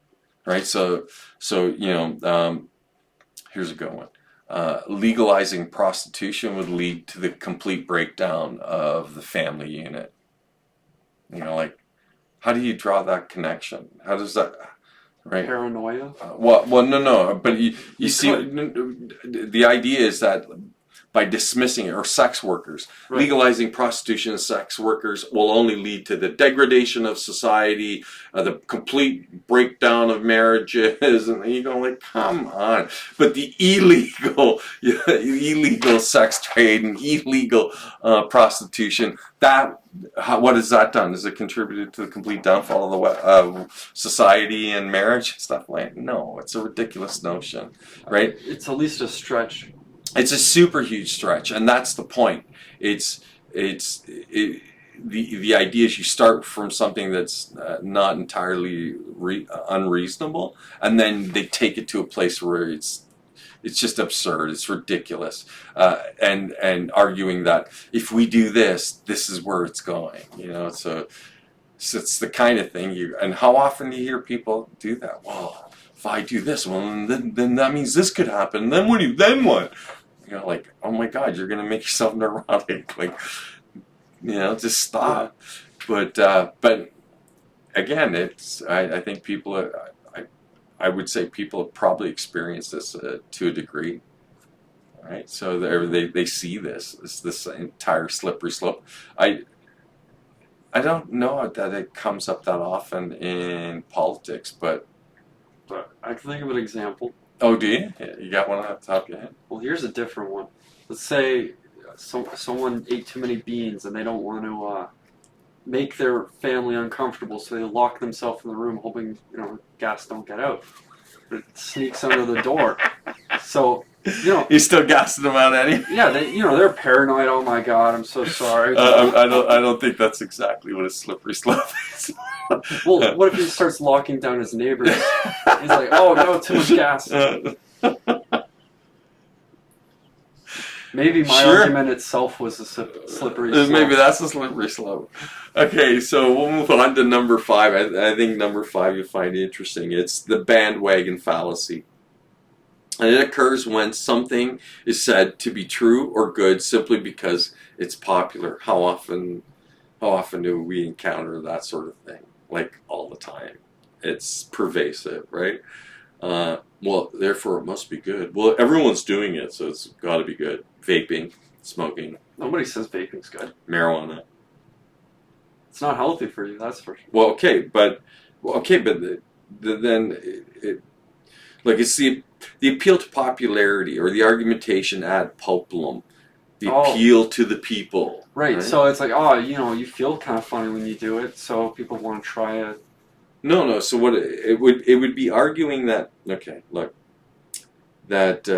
right? So here's a good one. Legalizing prostitution would lead to the complete breakdown of the family unit. Like, how do you draw that connection? How does that, right? Paranoia? Well, no. But you see, the idea is that by dismissing it, or sex workers, right. Legalizing prostitution and sex workers will only lead to the degradation of society, the complete breakdown of marriages, and you go like, come on. But the illegal sex trade and illegal prostitution, what has that done? Has it contributed to the complete downfall of society and marriage and stuff like that? No, it's a ridiculous notion, right? It's at least a stretch. It's a super huge stretch, and that's the point. The idea is you start from something that's not entirely unreasonable, and then they take it to a place where it's just absurd. It's ridiculous, and arguing that if we do this, this is where it's going. So it's the kind of thing and how often do you hear people do that? Well, if I do this, well, then that means this could happen. Then what? Like, oh my God, you're going to make yourself neurotic. Like, just stop. Yeah. But again, I think people, I would say people have probably experienced this to a degree. Right? So they see this entire slippery slope. I don't know that it comes up that often in politics, but I can think of an example. Oh, do you? You got one on the top of your head? Well, here's a different one. Let's say someone ate too many beans and they don't want to make their family uncomfortable, so they lock themselves in the room hoping gas don't get out. But it sneaks under the door. So, you're still gassing them out anyway? Yeah, they're paranoid. Oh my God, I'm so sorry. I don't think that's exactly what a slippery slope is. Well, what if he starts locking down his neighbors? He's like, oh no, too much gas. Maybe my argument itself was a slippery slope. Maybe that's a slippery slope. Okay, so we'll move on to number 5. I think number 5 you'll find interesting. It's the bandwagon fallacy. And it occurs when something is said to be true or good simply because it's popular. How often do we encounter that sort of thing? Like, all the time. It's pervasive, right? Well, therefore it must be good. Well, everyone's doing it, so it's got to be good. Vaping, smoking. Nobody says vaping's good. Marijuana. It's not healthy for you, that's for sure. Well, okay, but then it's the appeal to popularity, or the argumentation ad populum, the appeal to the people. Right. So it's like, you feel kind of funny when you do it, so people want to try it. No. So what it would be arguing that, okay, look, that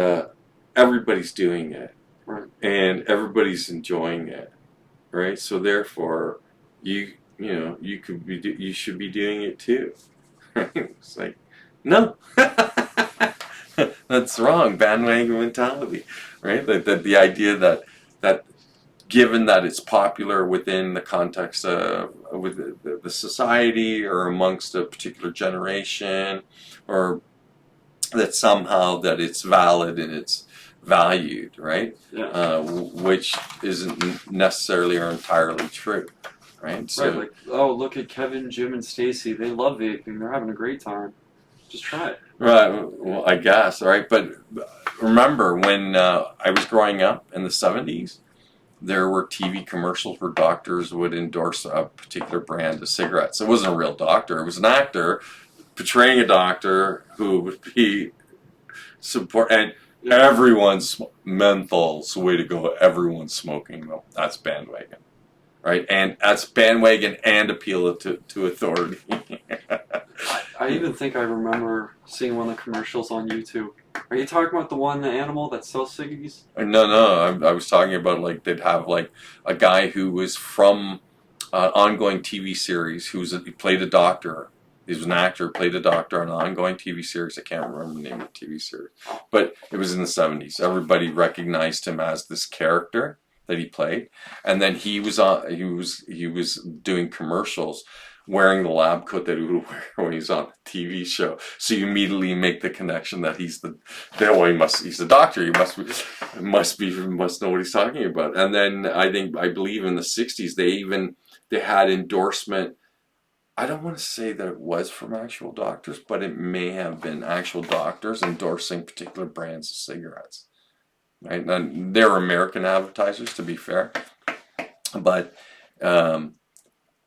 everybody's doing it, right, and everybody's enjoying it, right? So therefore, you should be doing it too. Right? It's like, no. That's wrong. Bandwagon mentality, right? That the idea that given that it's popular within the context of with the society or amongst a particular generation, or that somehow that it's valid and it's valued, right? Yeah. Which isn't necessarily or entirely true. right? So, Right, like, oh, look at Kevin, Jim, and Stacy. They love vaping. They're having a great time. Just try it. right, well, I guess, right? But remember when I was growing up in the 70s, there were TV commercials where doctors would endorse a particular brand of cigarettes. It wasn't a real doctor, it was an actor portraying a doctor who would be support, and everyone's menthol's the way to go. Everyone's smoking them. That's bandwagon, right? And that's bandwagon and appeal to authority. I even think I remember seeing one of the commercials on YouTube. Are you talking about the animal that sells ciggies? No, I was talking about like they'd have like a guy who was from an ongoing TV series he played a doctor. He was an actor, played a doctor on an ongoing TV series. I can't remember the name of the TV series, but it was in the 70s. Everybody recognized him as this character that he played, and then he was doing commercials wearing the lab coat that he would wear when he's on the TV show. So you immediately make the connection that he's the doctor. He must know what he's talking about. And then I believe in the 60s they had endorsement. I don't want to say that it was from actual doctors, but it may have been actual doctors endorsing particular brands of cigarettes. Right? And they're American advertisers, to be fair, but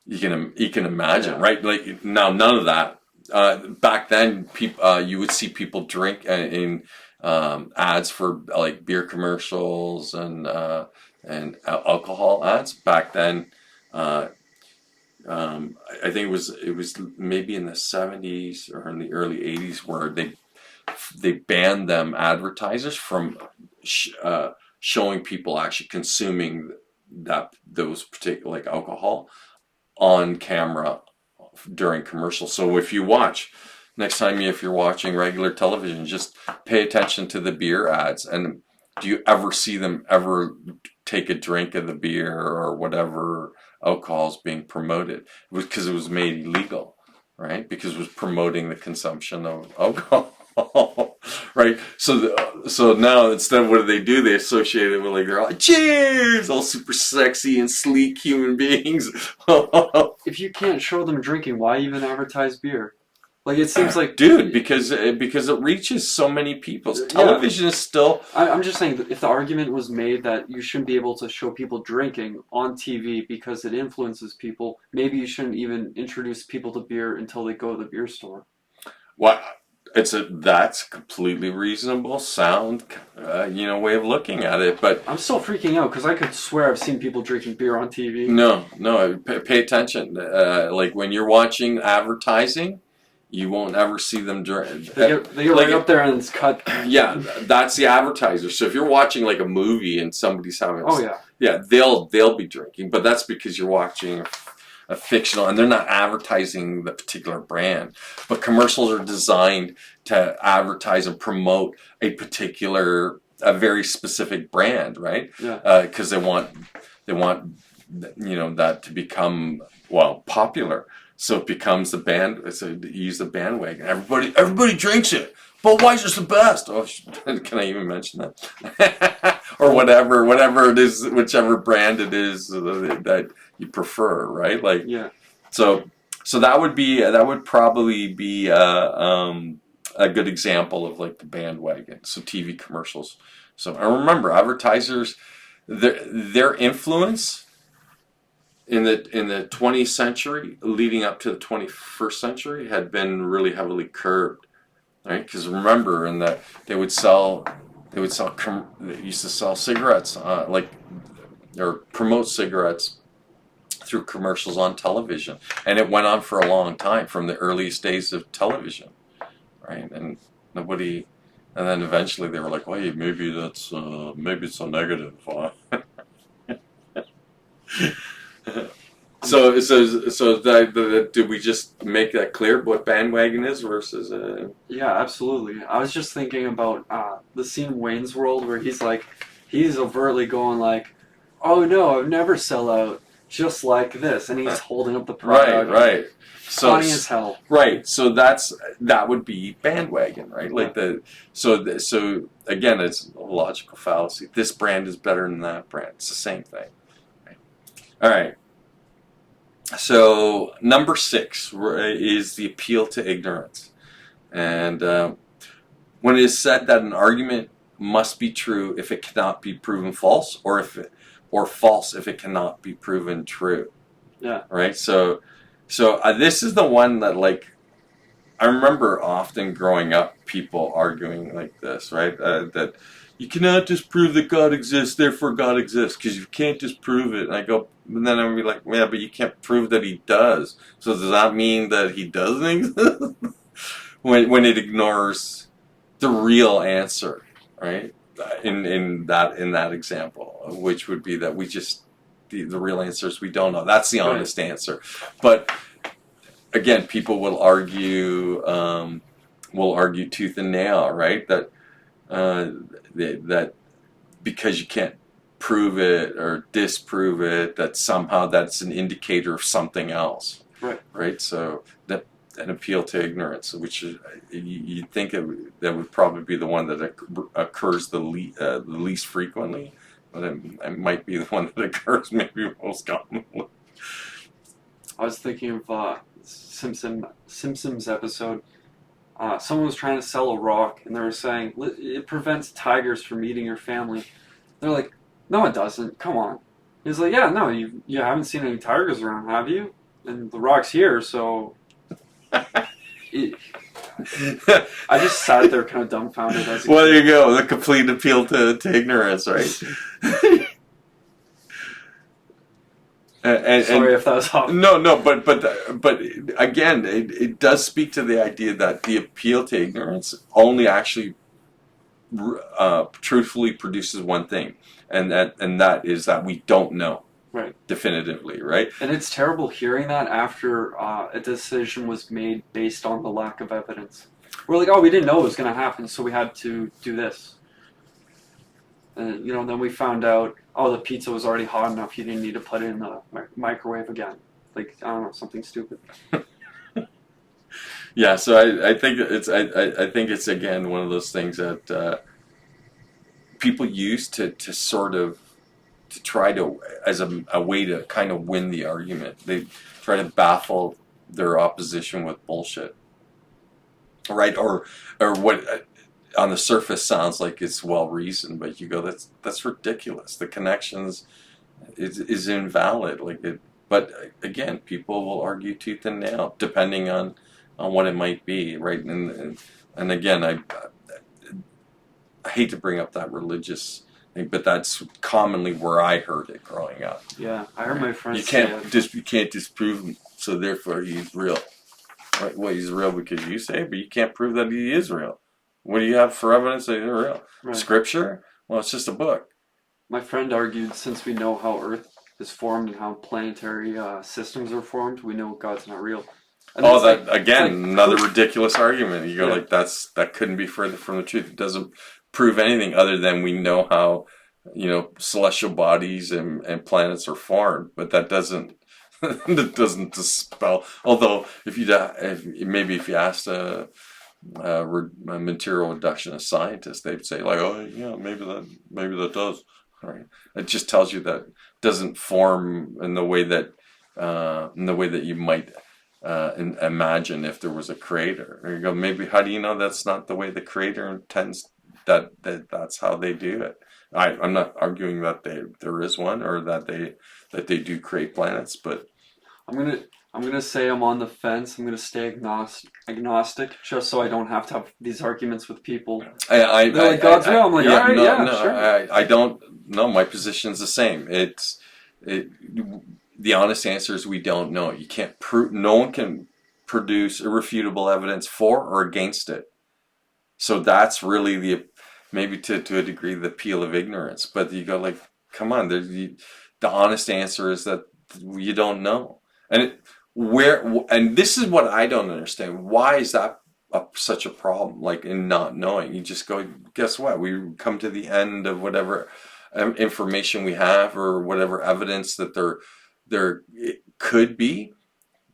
you can imagine, right? Like now, none of that. Back then, you would see people drink in ads for like beer commercials and alcohol ads. Back then, I think it was maybe in the 70s or in the early 80s where they banned them advertisers from showing people actually consuming those particular like alcohol on camera during commercials. So if you're watching regular television, just pay attention to the beer ads. And do you ever see them ever take a drink of the beer or whatever alcohol is being promoted? It was because it was made illegal, right? Because it was promoting the consumption of alcohol. Right, so now instead, what do? They associate it with like they're all cheers, all super sexy and sleek human beings. If you can't show them drinking, why even advertise beer? Like it seems like, dude, because it reaches so many people. Television is still. I'm just saying that if the argument was made that you shouldn't be able to show people drinking on TV because it influences people, maybe you shouldn't even introduce people to beer until they go to the beer store. What? That's completely reasonable, sound, way of looking at it. But I'm still freaking out because I could swear I've seen people drinking beer on TV. No, pay attention. Like when you're watching advertising, you won't ever see them drink. They get right up there and it's cut. Yeah, that's the advertiser. So if you're watching like a movie and somebody's having, they'll be drinking, but that's because you're watching a fictional, and they're not advertising the particular brand. But commercials are designed to advertise and promote a very specific brand, right? Yeah. Because they want that to become popular. So it becomes the band. So use the bandwagon. Everybody drinks it. Budweiser's the best. Oh, can I even mention that? Or whatever it is, whichever brand it is that you prefer, right? Like, yeah. So that would probably be a good example of like the bandwagon. So TV commercials. So I remember advertisers, their influence in the 20th century leading up to the 21st century had been really heavily curbed, right? Because remember, they used to sell cigarettes, or promote cigarettes through commercials on television, and it went on for a long time from the earliest days of television, right? And then eventually they were like, "Well, maybe it's a negative." So did we just make that clear what bandwagon is versus? Yeah, absolutely. I was just thinking about the scene in Wayne's World where he's overtly going like, "Oh no, I'd never sell out just like this," and he's holding up the product. Right. So funny as hell. Right. So that would be bandwagon, right? Like so again, it's a logical fallacy. This brand is better than that brand. It's the same thing. Right? All right. So number 6 is the appeal to ignorance. And when it is said that an argument must be true if it cannot be proven false, or false if it cannot be proven true. Yeah. Right. So this is the one that, like, I remember often growing up, people arguing like this, right? That you cannot disprove that God exists, therefore God exists, because you can't disprove it. And I go, and then I'm be like, yeah, but you can't prove that He does. So does that mean that He doesn't exist? when it ignores the real answer, right? In that example, which would be that we just the real answer is we don't know. That's the honest answer, but. Again, people will argue tooth and nail, right? That because you can't prove it or disprove it, that somehow that's an indicator of something else, Right. right? So that an appeal to ignorance, which is, you'd think that would probably be the one that occurs the least frequently, but it might be the one that occurs maybe most commonly. I was thinking of Simpsons episode. Someone was trying to sell a rock, and they were saying it prevents tigers from eating your family. They're like, no, it doesn't. Come on. He's like, yeah, no, you haven't seen any tigers around, have you? And the rock's here, so. I just sat there kind of dumbfounded. Well, there you go. The complete appeal to ignorance, right? Sorry if that was off. No, but again, it does speak to the idea that the appeal to ignorance only actually truthfully produces one thing, and that is that we don't know, right, definitively, right? And it's terrible hearing that after a decision was made based on the lack of evidence. We're like, oh, we didn't know it was going to happen, so we had to do this. And then we found out, oh, the pizza was already hot enough. You didn't need to put it in the microwave again. Like, I don't know, something stupid. Yeah, so I think it's again one of those things that people use to try to, as a way to kind of win the argument. They try to baffle their opposition with bullshit, right? Or what on the surface sounds like it's well reasoned, but you go, that's ridiculous. The connections is invalid. But again, people will argue tooth and nail depending on what it might be, right? And again, I hate to bring up that religious thing, but that's commonly where I heard it growing up. Yeah, I heard my friends. You can't disprove him, so therefore he's real. Right? Well, he's real because you say, but you can't prove that he is real. What do you have for evidence that he's real? Right. Scripture? Well, it's just a book. My friend argued, since we know how Earth is formed and how planetary systems are formed, we know God's not real. And another ridiculous argument. You go, that couldn't be further from the truth. It doesn't prove anything other than we know how celestial bodies and planets are formed, but that doesn't dispel. Although if you asked a material reductionist scientist, they'd say like, oh yeah, maybe that does. Right? It just tells you that it doesn't form in the way that you might imagine if there was a creator. Or you go, maybe how do you know that's not the way the creator intends that's how they do it? I'm not arguing that there is one or that they do create planets, but I'm gonna say I'm on the fence. I'm gonna stay agnostic, just so I don't have to have these arguments with people. They're like, God's real. I'm like, all right, sure. I don't know. My position's the same. The honest answer is we don't know. You can't prove. No one can produce irrefutable evidence for or against it. So that's really maybe to a degree the appeal of ignorance. But you go like, come on. The honest answer is that you don't know. And this is what I don't understand. Why is that such a problem? Like in not knowing, you just go, guess what? We come to the end of whatever information we have or whatever evidence that there it could be.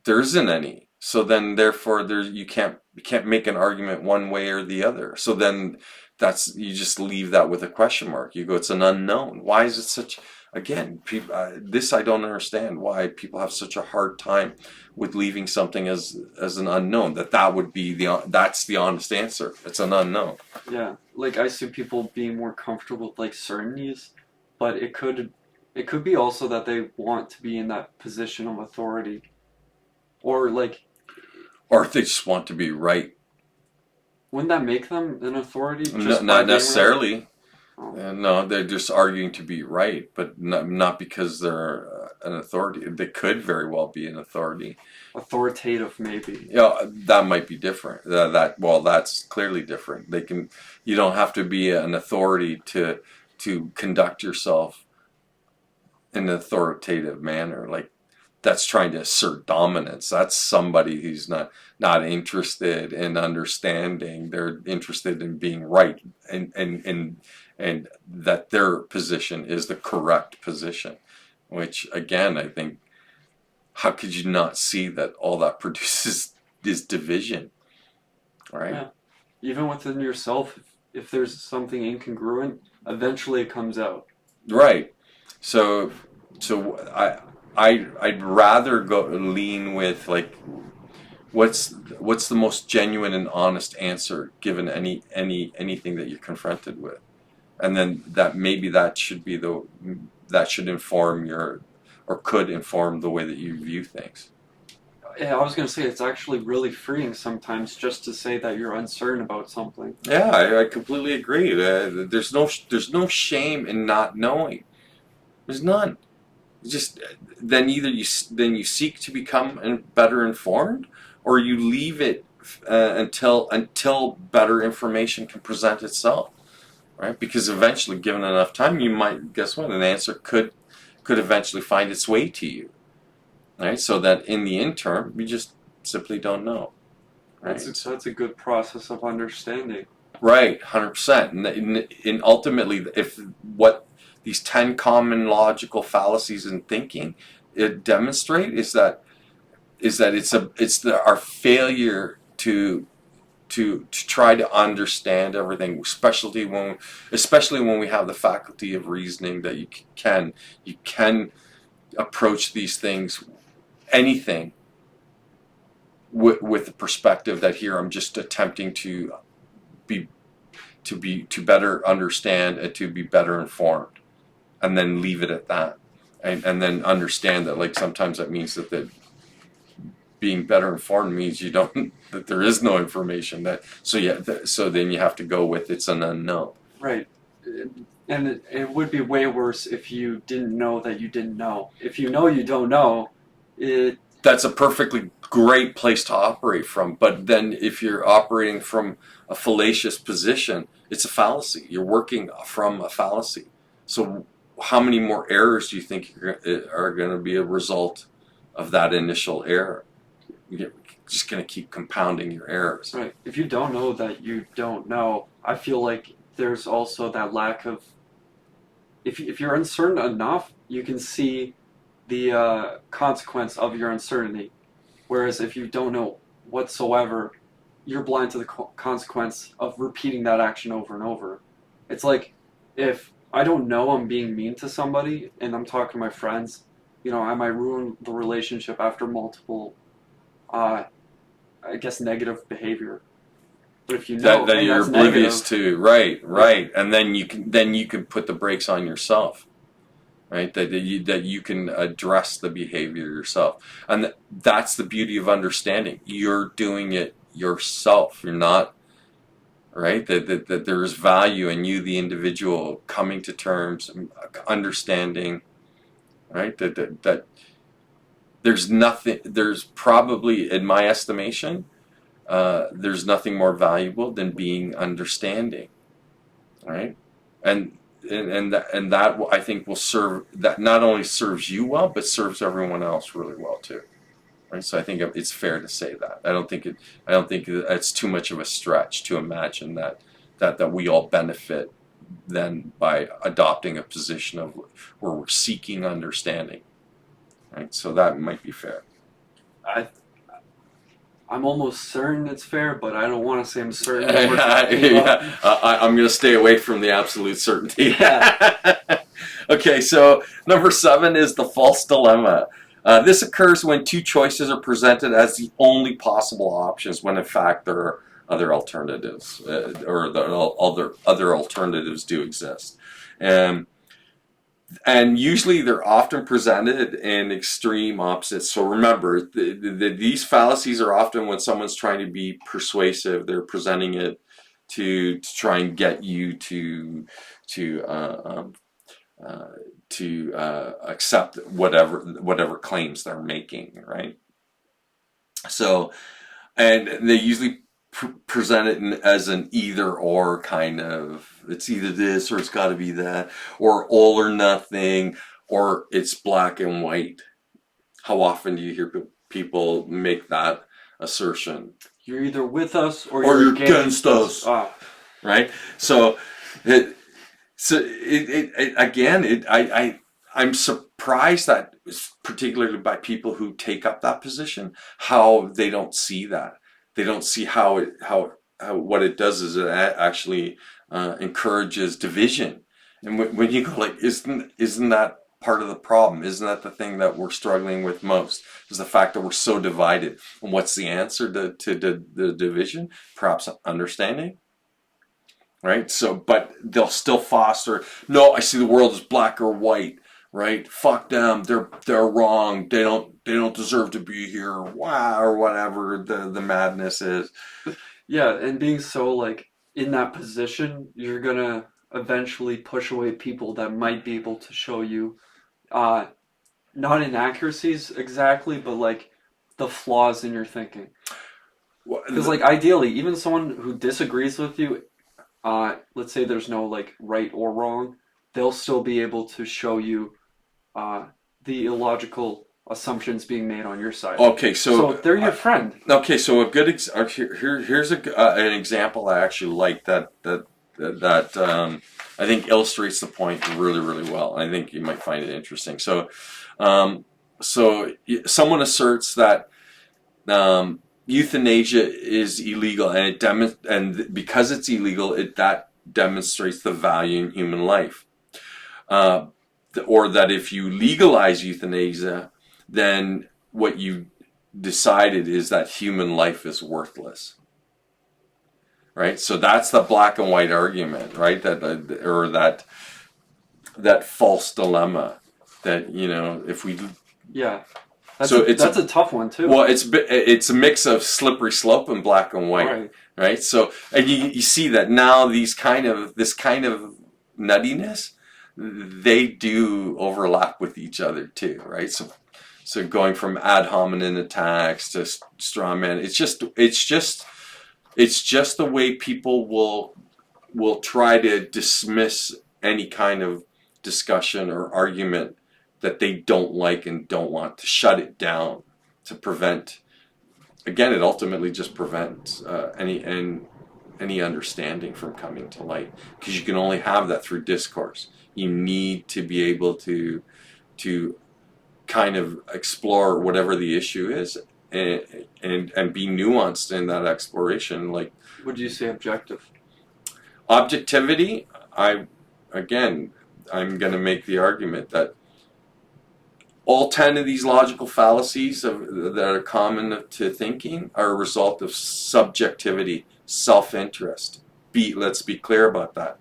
There isn't any. So then, therefore, you can't make an argument one way or the other. So then, you just leave that with a question mark. You go, it's an unknown. Why is it such again, this I don't understand why people have such a hard time with leaving something as an unknown. That would be that's the honest answer. It's an unknown. Yeah, like I see people being more comfortable with like certainties, but it could be also that they want to be in that position of authority, or like Or if they just want to be right. wouldn't that make them an authority just by Not being right? necessarily. Oh. No, they're just arguing to be right, but not because they're an authority. They could very well be an authority. Authoritative, maybe. Yeah, that might be different. That's clearly different. You don't have to be an authority to conduct yourself in an authoritative manner. Like that's trying to assert dominance. That's somebody who's not interested in understanding. They're interested in being right, and that their position is the correct position. Which again, I think, how could you not see that all that produces is division, right? Yeah. Even within yourself, if there's something incongruent, eventually it comes out. Right. So I'd rather lean with like what's the most genuine and honest answer given anything that you're confronted with, and then that should inform or could inform the way that you view things. Yeah, I was gonna say it's actually really freeing sometimes just to say that you're uncertain about something. Yeah, I completely agree. There's no shame in not knowing. There's none. Just then either you seek to become better informed, or you leave it until better information can present itself, right? Because eventually, given enough time, you might guess what, an answer could eventually find its way to you, right? So that in the interim, we just simply don't know, right? That's a good process of understanding. Right, 100%. And ultimately, if what these 10 common logical fallacies in thinking it demonstrate is that our failure to try to understand everything, especially when we have the faculty of reasoning, that you can approach these things, anything, with the perspective that here I'm just attempting to better understand and to be better informed, and then leave it at that, and then understand that like sometimes that means that being better informed means you don't that there is no information so then you have to go with it's an unknown. Right. And it would be way worse if you didn't know that you didn't know. If you know you don't know, that's a perfectly great place to operate from. But then if you're operating from a fallacious position, it's a fallacy. You're working from a fallacy. So how many more errors do you think are going to be a result of that initial error? You're just going to keep compounding your errors. Right. If you don't know that you don't know, I feel like there's also that lack of... If you're uncertain enough, you can see the consequence of your uncertainty. Whereas if you don't know whatsoever, you're blind to the consequence of repeating that action over and over. It's like if I don't know I'm being mean to somebody and I'm talking to my friends, I might ruin the relationship after multiple, I guess, negative behavior. But if you know that you're that's oblivious negative, to, right, and then you can put the brakes on yourself, right? That you can address the behavior yourself, and that's the beauty of understanding. You're doing it yourself. You're not, right? That there is value in you, the individual, coming to terms, understanding, right? That there's nothing. There's probably, in my estimation, there's nothing more valuable than being understanding, right? And that I think will serve, that not only serves you well, but serves everyone else really well too, right? So I think it's fair to say that. I don't think it's too much of a stretch to imagine that we all benefit then by adopting a position of where we're seeking understanding, right? So that might be fair. I'm almost certain it's fair, but I don't want to say I'm certain. I'm going to stay away from the absolute certainty. Yeah. Okay, so number 7 is the false dilemma. This occurs when two choices are presented as the only possible options, when in fact there are other alternatives, or the other alternatives do exist. And and usually they're often presented in extreme opposites. So remember, these fallacies are often when someone's trying to be persuasive. They're presenting it to try and get you to accept whatever claims they're making, right? So, and they usually present it as an either or kind of, it's either this or it's got to be that, or all or nothing, or it's black and white. How often do you hear people make that assertion? You're either with us or You're against us. Right? So again, I'm surprised that, particularly by people who take up that position, how they don't see that. They don't see how what it does is it actually encourages division. And when you go like, isn't that part of the problem? Isn't that the thing that we're struggling with most? Is the fact that we're so divided. And what's the answer to the division? Perhaps understanding. Right? So, but they'll still foster, no, I see the world as black or white, right? Fuck them, they're wrong, they don't deserve to be here, wow, or whatever the madness is. Yeah, and being so like in that position, you're gonna eventually push away people that might be able to show you uh not inaccuracies exactly, but like the flaws in your thinking. Because like ideally, even someone who disagrees with you, let's say there's no like right or wrong, they'll still be able to show you uh, the illogical assumptions being made on your side. Okay, So they're your friend. Okay, so a good here's an example I actually like that I think illustrates the point really, really well. I think you might find it interesting. So someone asserts that euthanasia is illegal, and and because it's illegal, that demonstrates the value in human life. Or that if you legalize euthanasia, then what you decided is that human life is worthless. Right? So that's the black and white argument, right? That false dilemma that, if we... Yeah. That's a tough one too. Well, it's a mix of slippery slope and black and white, right? So, and you see that now this kind of nuttiness, they do overlap with each other too, right? So going from ad hominem attacks to straw man, it's just the way people will try to dismiss any kind of discussion or argument that they don't like and don't want, to shut it down, to prevent. Again, it ultimately just prevents any understanding from coming to light, because you can only have that through discourse. You need to be able to kind of explore whatever the issue is, and be nuanced in that exploration. Like, would you say objective? Objectivity, I'm going to make the argument that all 10 of these logical fallacies that are common to thinking are a result of subjectivity, self-interest. Let's be clear about that.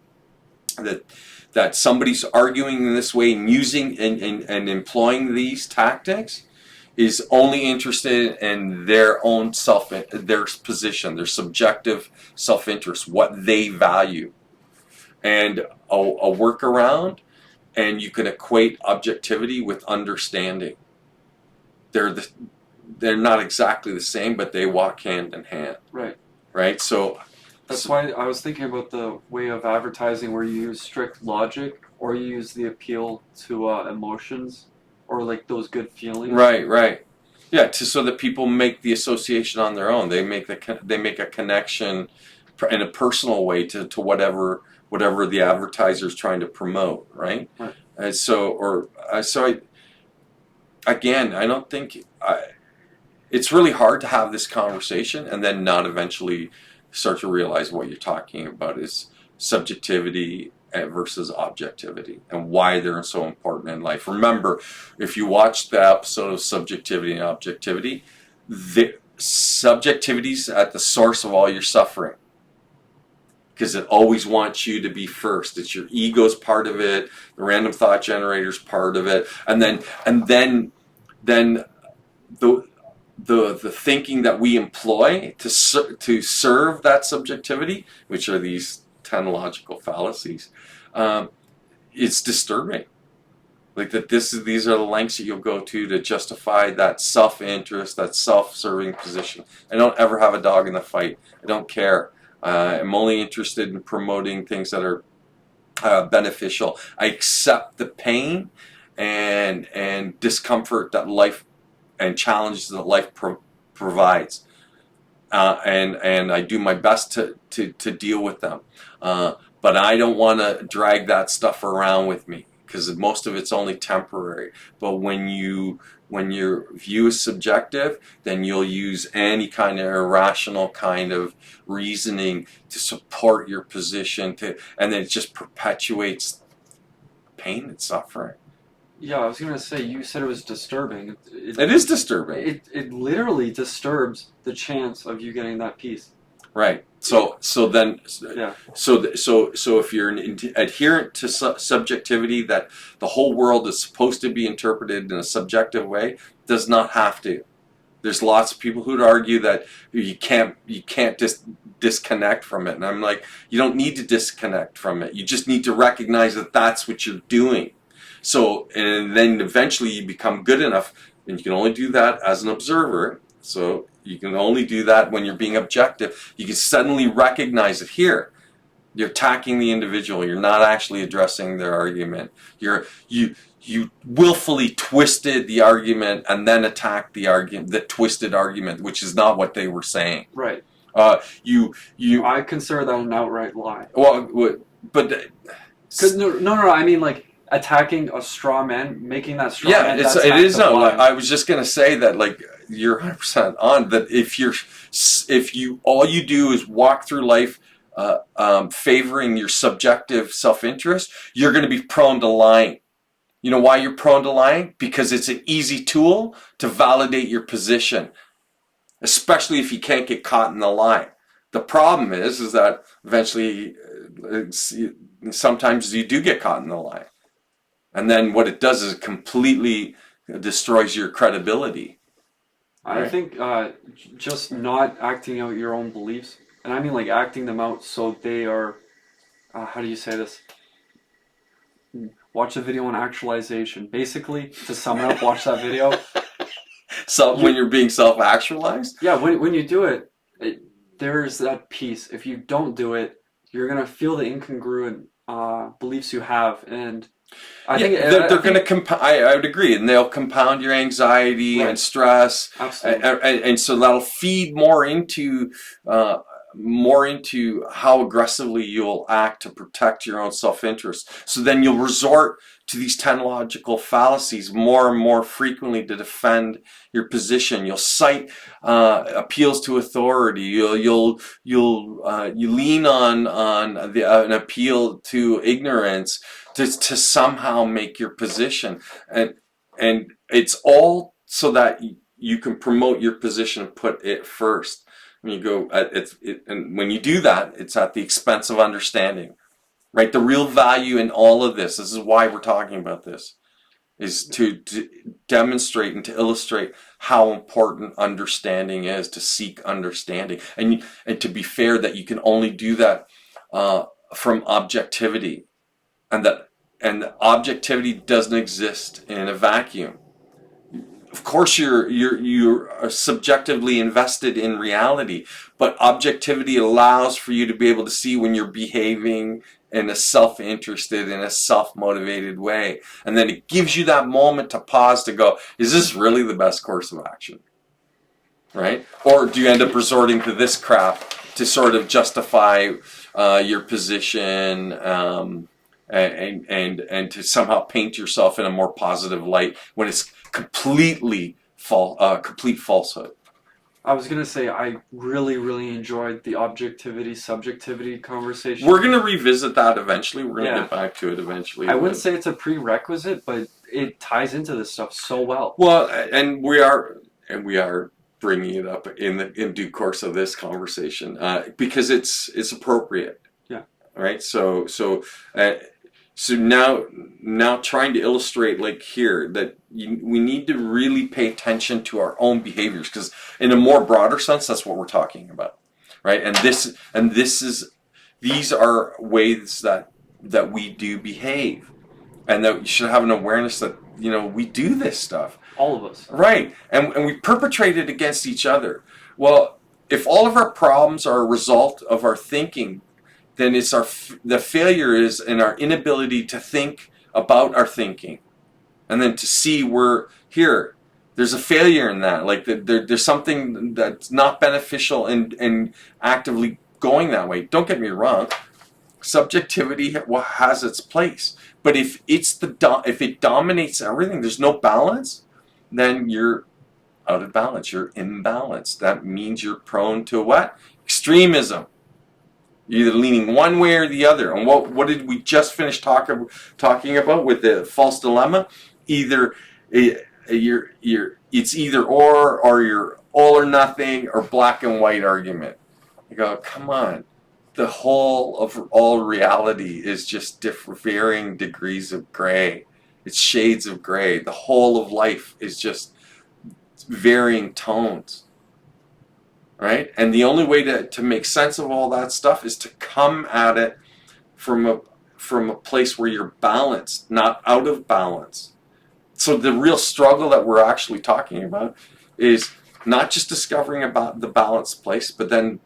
That somebody's arguing in this way and using and employing these tactics is only interested in their own their position, their subjective self-interest, what they value. And a workaround, and you can equate objectivity with understanding. They're not exactly the same, but they walk hand in hand. Right? So that's why I was thinking about the way of advertising where you use strict logic, or you use the appeal to emotions, or like those good feelings. Right. Yeah, so that people make the association on their own. They make a connection in a personal way to whatever the advertiser is trying to promote, right? And I don't think it's really hard to have this conversation and then not eventually start to realize what you're talking about is subjectivity versus objectivity, and why they're so important in life. Remember, if you watch the episode of Subjectivity and Objectivity, the subjectivity's at the source of all your suffering, because it always wants you to be first. It's your ego's part of it, the random thought generator's part of it, and then the thinking that we employ to serve that subjectivity, which are these 10 logical fallacies, it's disturbing. Like that, these are the lengths that you'll go to justify that self-interest, that self-serving position. I don't ever have a dog in the fight. I don't care. I'm only interested in promoting things that are beneficial. I accept the pain and discomfort that life and challenges that life provides, and I do my best to deal with them. But I don't want to drag that stuff around with me, because most of it's only temporary. But when your view is subjective, then you'll use any kind of irrational kind of reasoning to support your position, and then it just perpetuates pain and suffering. Yeah, I was going to say, you said it was disturbing. It is disturbing. It literally disturbs the chance of you getting that peace. Right. So if you're an adherent to subjectivity, that the whole world is supposed to be interpreted in a subjective way, does not have to. There's lots of people who'd argue that you can't just disconnect from it, and I'm like, you don't need to disconnect from it. You just need to recognize that that's what you're doing. So, and then eventually you become good enough, and you can only do that as an observer. So you can only do that when you're being objective. You can suddenly recognize that here, you're attacking the individual. You're not actually addressing their argument. You willfully twisted the argument and then attacked the twisted argument, which is not what they were saying. Right. I consider that an outright lie. Well, but no. I mean, like, attacking a straw man, making that straw man. Yeah, it is. No, I was just gonna say that, like, you're 100% on that. If all you do is walk through life favoring your subjective self-interest, you're going to be prone to lying. You know why you're prone to lying? Because it's an easy tool to validate your position, especially if you can't get caught in the lie. The problem is that eventually, sometimes you do get caught in the lie. And then what it does is it completely destroys your credibility. I think just not acting out your own beliefs, and I mean, like, acting them out so they are, how do you say this? Watch a video on actualization. Basically, to sum it up, watch that video. So when you're being self-actualized? Yeah, when you do it, there's that piece. If you don't do it, you're going to feel the incongruent beliefs you have, and I think they're going to compound. I would agree, and they'll compound your anxiety and stress. Absolutely. And so that'll feed more into how aggressively you'll act to protect your own self-interest. So then you'll resort to these 10 logical fallacies more and more frequently to defend your position. You'll cite appeals to authority. You'll lean on an appeal to ignorance to somehow make your position, and it's all so that you can promote your position and put it first. When you go, and when you do that, it's at the expense of understanding, right? The real value in all of this is why we're talking about this, is to demonstrate and to illustrate how important understanding is, to seek understanding, and to be fair, that you can only do that from objectivity, and objectivity doesn't exist in a vacuum. Of course, you're subjectively invested in reality, but objectivity allows for you to be able to see when you're behaving in a self-interested, in a self-motivated way, and then it gives you that moment to pause, to go, is this really the best course of action, right? Or do you end up resorting to this crap to sort of justify your position, and to somehow paint yourself in a more positive light when it's complete falsehood? I was gonna say I really, really enjoyed the objectivity subjectivity conversation. We're going to revisit that eventually. We're going to Yeah. get back to it eventually. I wouldn't say it's a prerequisite, but it ties into this stuff so well. Well, and we are bringing it up in due course of this conversation because it's appropriate. Yeah. Right. So now trying to illustrate like here that we need to really pay attention to our own behaviors, because in a more broader sense, that's what we're talking about, right? And these are ways that we do behave, and that you should have an awareness that we do this stuff. All of us. Right. And we perpetrate it against each other. Well, if all of our problems are a result of our thinking, then the failure is in our inability to think about our thinking. And then to see there's a failure in that. Like there's something that's not beneficial in actively going that way. Don't get me wrong. Subjectivity has its place. But if it dominates everything, there's no balance, then you're out of balance. You're imbalanced. That means you're prone to what? Extremism. You're either leaning one way or the other. And what did we just finish talking about with the false dilemma? Either it's either or you're all or nothing, or black and white argument. You go, come on. The whole of all reality is just varying degrees of gray. It's shades of gray. The whole of life is just varying tones. Right? And the only way to make sense of all that stuff is to come at it from a place where you're balanced, not out of balance. So the real struggle that we're actually talking about is not just discovering about the balanced place, but then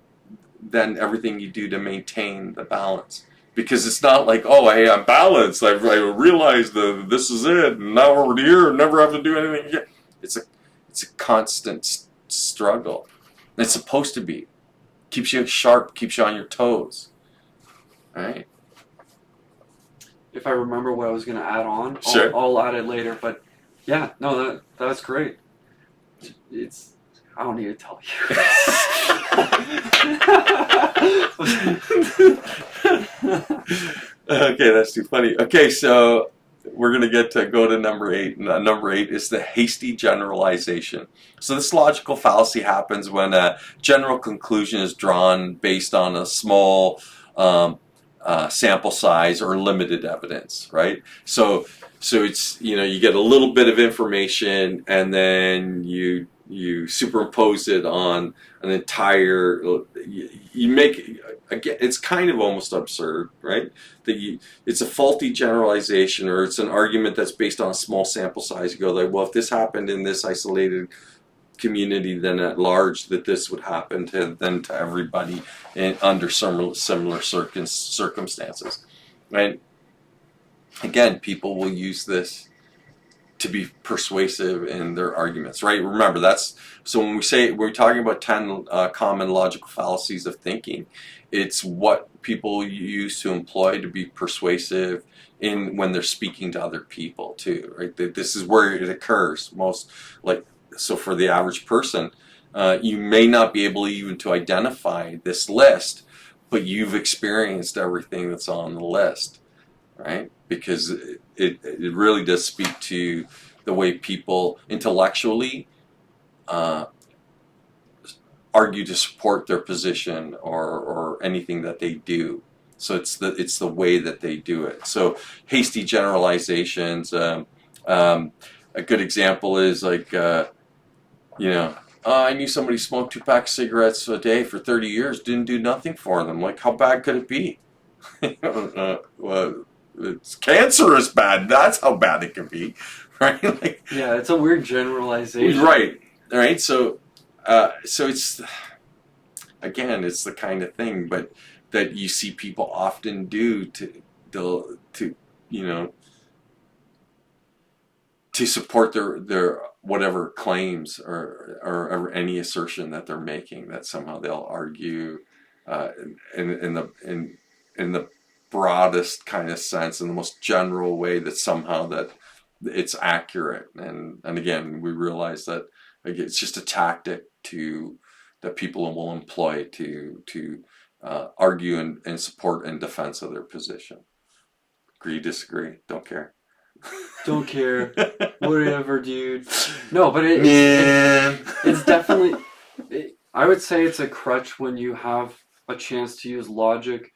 everything you do to maintain the balance. Because it's not like, oh, hey, I'm balanced. I realized that this is it, and now we're here and never have to do anything again. It's a constant struggle. It's supposed to be. Keeps you sharp, keeps you on your toes. Right? If I remember what I was going to add on, Sure. I'll add it later. But yeah, no, that's great. I don't need to tell you. Okay, that's too funny. Okay, so we're going to go to number 8. Number 8 is the hasty generalization. So this logical fallacy happens when a general conclusion is drawn based on a small sample size or limited evidence, right? So it's, you get a little bit of information, and then you superimpose it on an entire, you make, again, it's kind of almost absurd, right? It's a faulty generalization, or it's an argument that's based on a small sample size. You go like, well, if this happened in this isolated community, then at large that this would happen to everybody under similar circumstances, right? Again, people will use this to be persuasive in their arguments, right? Remember, so when we're talking about 10 common logical fallacies of thinking, it's what people use to employ to be persuasive when they're speaking to other people too, right? This is where it occurs most. So for the average person, you may not be able even to identify this list, but you've experienced everything that's on the list, right? Because it really does speak to the way people intellectually argue to support their position or anything that they do. So it's the way that they do it. So hasty generalizations. A good example is like, I knew somebody smoked 2 packs of cigarettes a day for 30 years, didn't do nothing for them. Like, how bad could it be? Well, it's cancerous bad. That's how bad it can be, right? Yeah, it's a weird generalization. Right. So it's, again, it's the kind of thing, but that you see people often do to support their whatever claims or any assertion that they're making, that somehow they'll argue in the broadest kind of sense, in the most general way, that somehow that it's accurate. And again, we realize that it's just a tactic to that people will employ to argue and support in defense of their position. Agree, disagree, don't care. Don't care. Whatever, dude. No, but it's definitely. I would say it's a crutch when you have a chance to use logic.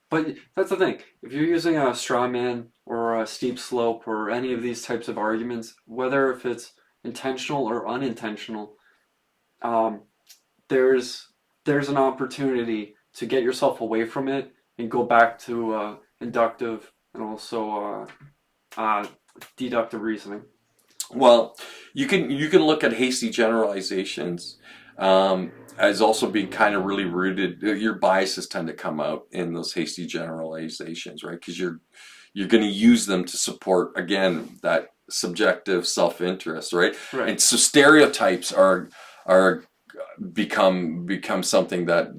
But that's the thing. If you're using a straw man or a steep slope or any of these types of arguments, whether if it's intentional or unintentional, there's an opportunity to get yourself away from it and go back to inductive and also deductive reasoning. Well, you can look at hasty generalizations as also being kind of really rooted. Your biases tend to come out in those hasty generalizations, right? Because you're going to use them to support, again, that subjective self-interest, right? Right. And so stereotypes are become something that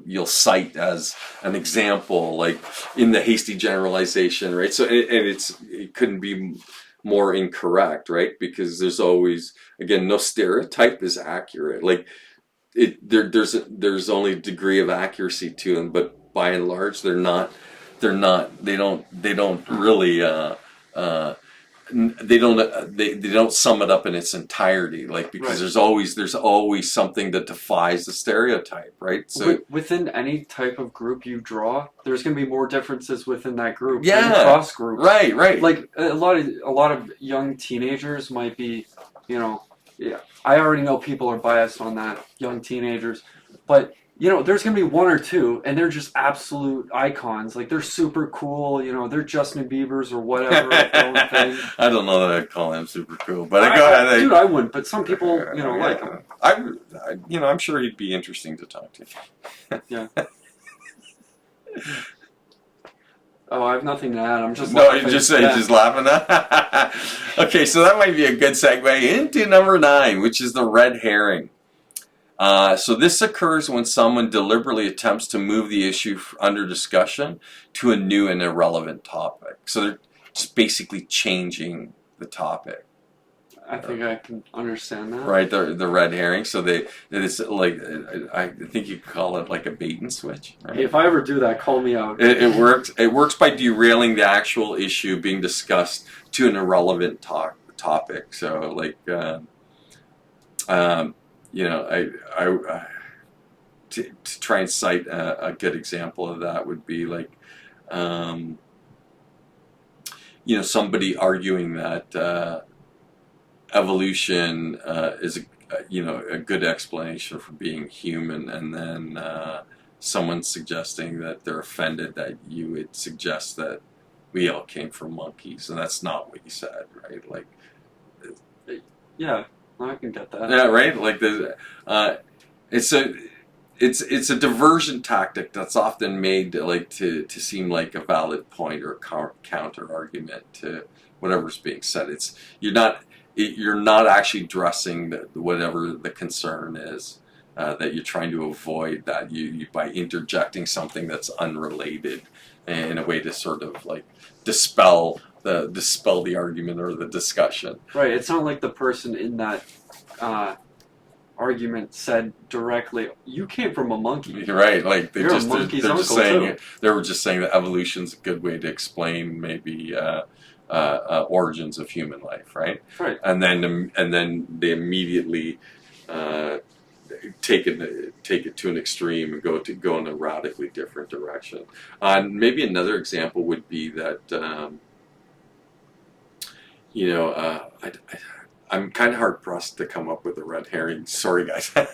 you'll cite as an example, like in the hasty generalization, right? So it couldn't be more incorrect, right? Because there's always, again, no stereotype is accurate. Like there's only a degree of accuracy to them, but by and large they don't really they don't sum it up in its entirety, like, because right. there's always something that defies the stereotype, right? So within any type of group you draw, there's going to be more differences within that group yeah, than cross groups. right. Like a lot of young teenagers might be, yeah. I already know people are biased on that, young teenagers, but there's going to be one or two, and they're just absolute icons. Like, they're super cool, they're Justin Bieber's or whatever. I don't know that I'd call him super cool, but dude, I wouldn't, but some people, like him. I'm sure he'd be interesting to talk to. Yeah. Oh, I have nothing to add. I'm just no, you're just laughing. Okay, so that might be a good segue into number 9, which is the red herring. So this occurs when someone deliberately attempts to move the issue under discussion to a new and irrelevant topic. So they're just basically changing the topic. I think I can understand that. Right, the red herring. So it's like, I think you could call it like a bait and switch. Right? If I ever do that, call me out. It works by derailing the actual issue being discussed to an irrelevant topic. So like, to try and cite a good example of that would be like, somebody arguing that evolution is a good explanation for being human, and then someone suggesting that they're offended that you would suggest that we all came from monkeys, and that's not what you said, right? Like, yeah. I can get that. Yeah, right. Like it's a diversion tactic that's often made to seem like a valid point or a counter argument to whatever's being said. You're not actually addressing whatever the concern is that you're trying to avoid. That you by interjecting something that's unrelated in a way to sort of like dispel the argument or the discussion. Right. It's not like the person in that argument said directly, "You came from a monkey." Right. Like they're just saying they were just saying that evolution's a good way to explain maybe origins of human life. Right. Right. And then they immediately take it to an extreme and go in a radically different direction. Maybe another example would be that. I'm kind of hard pressed to come up with a red herring. Sorry, guys, because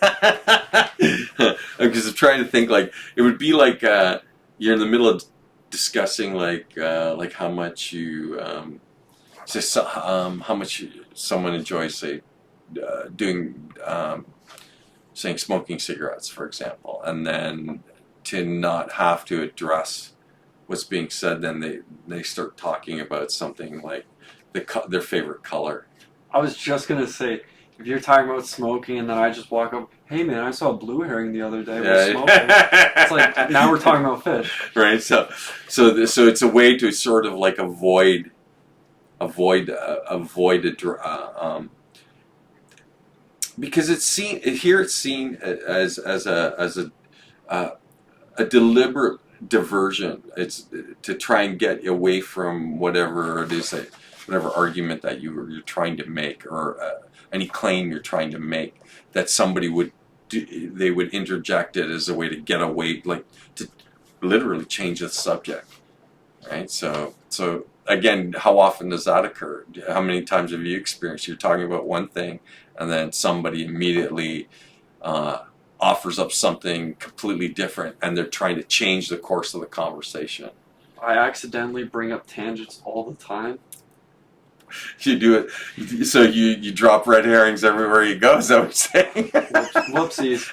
I'm trying to think. Like, it would be like you're in the middle of discussing like how much you how much someone enjoys, say, doing saying smoking cigarettes, for example, and then to not have to address what's being said, then they start talking about something like their favorite color. I was just gonna say, if you're talking about smoking and then I just walk up, hey man, I saw a blue herring the other day. We're smoking. It's like, now we're talking about fish, right? So it's a way to sort of like avoid because it's seen here. It's seen as a deliberate diversion. It's to try and get you away from whatever it is that whatever argument that you're trying to make, or any claim you're trying to make, that somebody would do, they would interject it as a way to get away, like to literally change the subject, right? So again, how often does that occur? How many times have you experienced you're talking about one thing and then somebody immediately offers up something completely different, and they're trying to change the course of the conversation? I accidentally bring up tangents all the time. You do it, so you drop red herrings everywhere you go. Is that what you're saying? Whoopsies.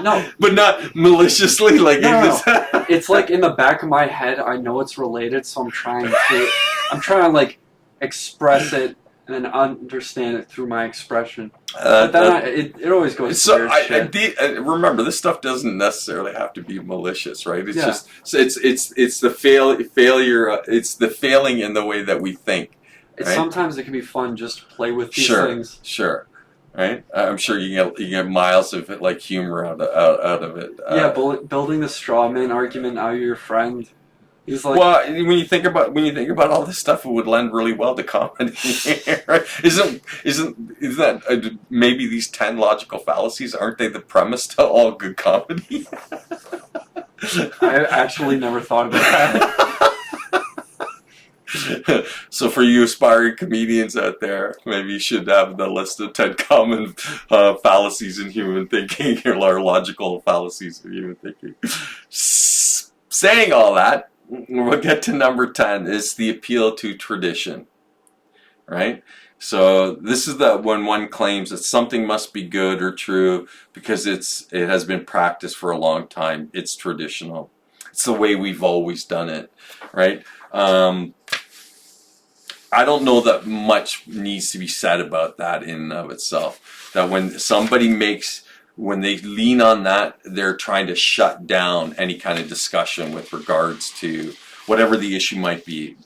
No, but not maliciously. Like no. It's like in the back of my head, I know it's related, so I'm trying to like express it and then understand it through my expression. But then it always goes. So remember, this stuff doesn't necessarily have to be malicious, right? It's just it's the failure. It's the failing in the way that we think. Right? Sometimes it can be fun just to play with these things. Sure. Right? I'm sure you get miles of it, like humor out of it. Building the straw man argument out of your friend. He's like, well, when you think about all this stuff, it would lend really well to comedy, right? Isn't that maybe these 10 logical fallacies, aren't they the premise to all good comedy? I actually never thought about that. So for you aspiring comedians out there, maybe you should have the list of 10 common fallacies in human thinking, or logical fallacies in human thinking. Saying all that, we'll get to number 10, is the appeal to tradition, right? So this is when one claims that something must be good or true because it has been practiced for a long time. It's traditional. It's the way we've always done it, right? I don't know that much needs to be said about that in and of itself. That when they lean on that, they're trying to shut down any kind of discussion with regards to whatever the issue might be.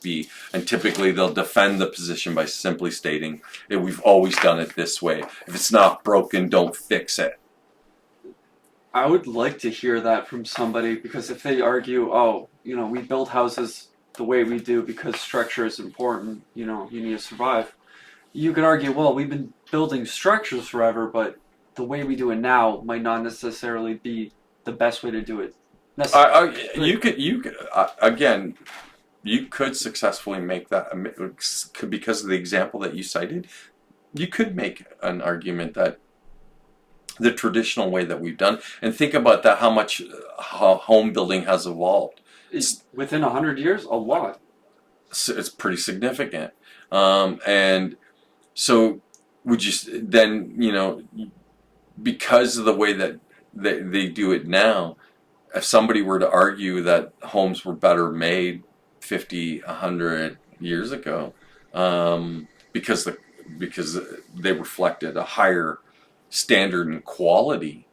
And typically they'll defend the position by simply stating that we've always done it this way. If it's not broken, don't fix it. I would like to hear that from somebody, because if they argue, we build houses the way we do because structure is important, you need to survive. You could argue, well, we've been building structures forever, but the way we do it now might not necessarily be the best way to do it. You could successfully make that, because of the example that you cited. You could make an argument that the traditional way that we've done, and think about that, how home building has evolved. Within 100 years, a lot. It's pretty significant, and so would you then, because of the way that they do it now, if somebody were to argue that homes were better made 50, 100 years ago, because they reflected a higher standard and quality,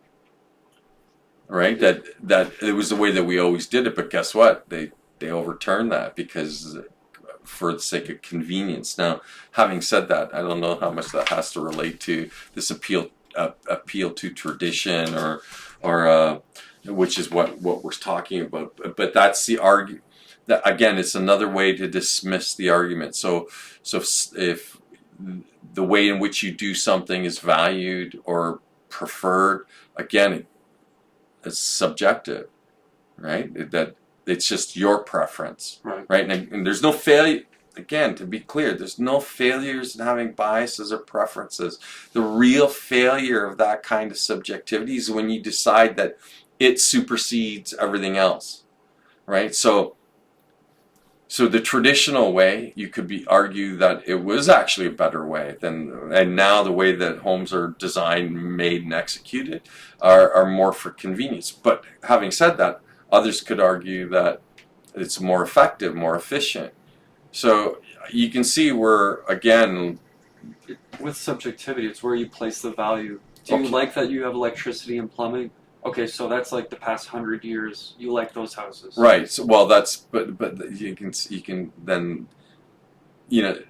right? That it was the way that we always did it, but guess what? They overturned that because for the sake of convenience. Now, having said that, I don't know how much that has to relate to this appeal to tradition, or which is what we're talking about. But that's the argument. That again, it's another way to dismiss the argument. So if the way in which you do something is valued or preferred, again, it's subjective, right? That it's just your preference, right? And there's no failure. Again, to be clear, there's no failures in having biases or preferences. The real failure of that kind of subjectivity is when you decide that it supersedes everything else, right? So the traditional way, you could argue that it was actually a better way and now the way that homes are designed, made, and executed are more for convenience. But having said that, others could argue that it's more effective, more efficient. So you can see where, again, with subjectivity, it's where you place the value. Do you like that you have electricity and plumbing? Okay, so that's like the past 100 years. You like those houses, right? So, well, that's but you can then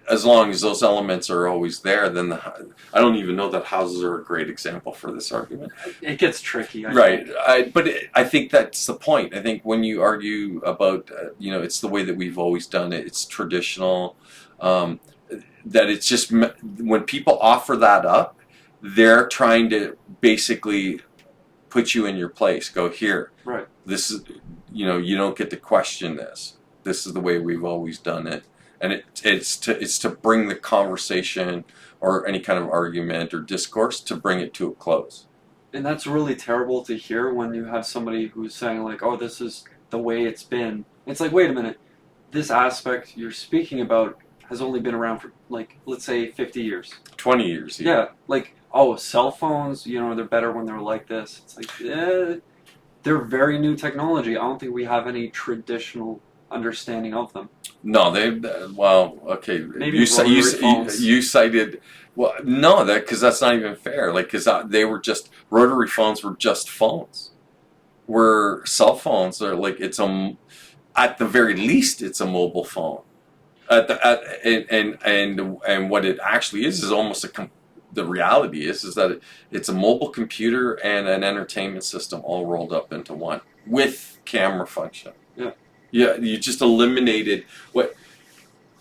as long as those elements are always there, then I don't even know that houses are a great example for this argument. It gets tricky, Right. I think that's the point. I think when you argue about, it's the way that we've always done it, it's traditional, um, that it's just, when people offer that up, they're trying to basically put you in your place. Go here. Right. This is, you don't get to question this. This is the way we've always done it. And it's to bring the conversation or any kind of argument or discourse, to bring it to a close. And that's really terrible to hear when you have somebody who's saying like, oh, this is the way it's been. It's like, wait a minute, this aspect you're speaking about has only been around for, like, let's say 50 years. 20 years. Even. Yeah, like, oh, cell phones, they're better when they're like this. It's like, they're very new technology. I don't think we have any traditional understanding of them. No, well, okay. Maybe you rotary cited, well, no, because that's not even fair. Like, because they were just, rotary phones were just phones. Where cell phones are like, at the very least, it's a mobile phone. And what it actually is almost the reality is that it's a mobile computer and an entertainment system all rolled up into one with camera function. Yeah. Yeah, you just eliminated what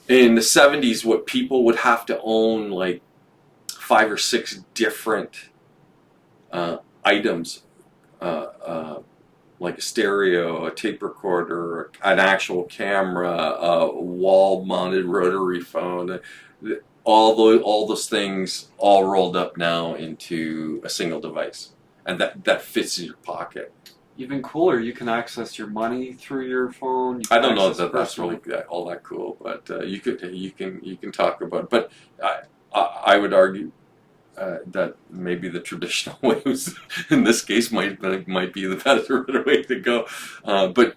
in the 70s, what people would have to own, like 5 or 6 different items, like a stereo, a tape recorder, an actual camera, a wall-mounted rotary phone. All those things all rolled up now into a single device, and that fits in your pocket. Even cooler, you can access your money through your phone. I don't know that that's really all that cool, but you can talk about it. But I would argue that maybe the traditional ways in this case might be the better way to go. But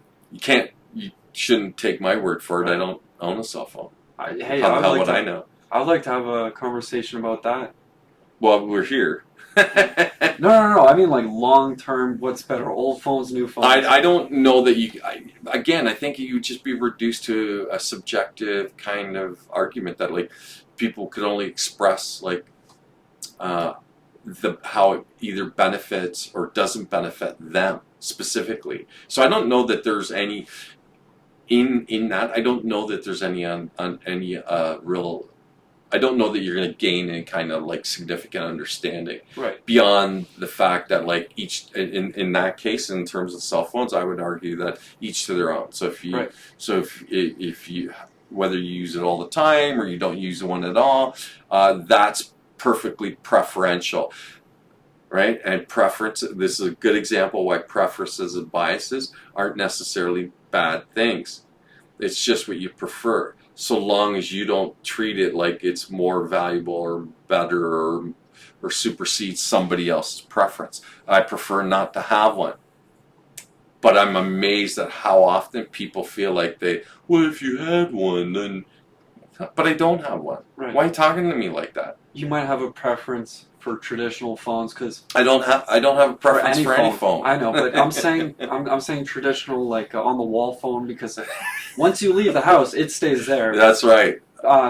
you shouldn't take my word for it. I don't own a cell phone. How would I know? I'd like to have a conversation about that. Well, we're here. No. I mean, like, long term, what's better, old phones, new phones? I don't know that I think you would just be reduced to a subjective kind of argument that, like, people could only express, like, how it either benefits or doesn't benefit them specifically. So I don't know that there's any in that. I don't know that there's any on any real. I don't know that you're going to gain any kind of, like, significant understanding, right, beyond the fact that, like, each in that case, in terms of cell phones, I would argue that each to their own. So if you whether you use it all the time or you don't use one at all, that's perfectly preferential, right? And preference. This is a good example why preferences and biases aren't necessarily bad things. It's just what you prefer. So long as you don't treat it like it's more valuable or better or supersedes somebody else's preference. I prefer not to have one. But I'm amazed at how often people feel like well, if you had one, then... But I don't have one. Right. Why are you talking to me like that? You might have a preference for traditional phones because I don't have a preference for any phone. I know, but I'm saying traditional, like, on the wall phone, because once you leave the house, it stays there. That's right.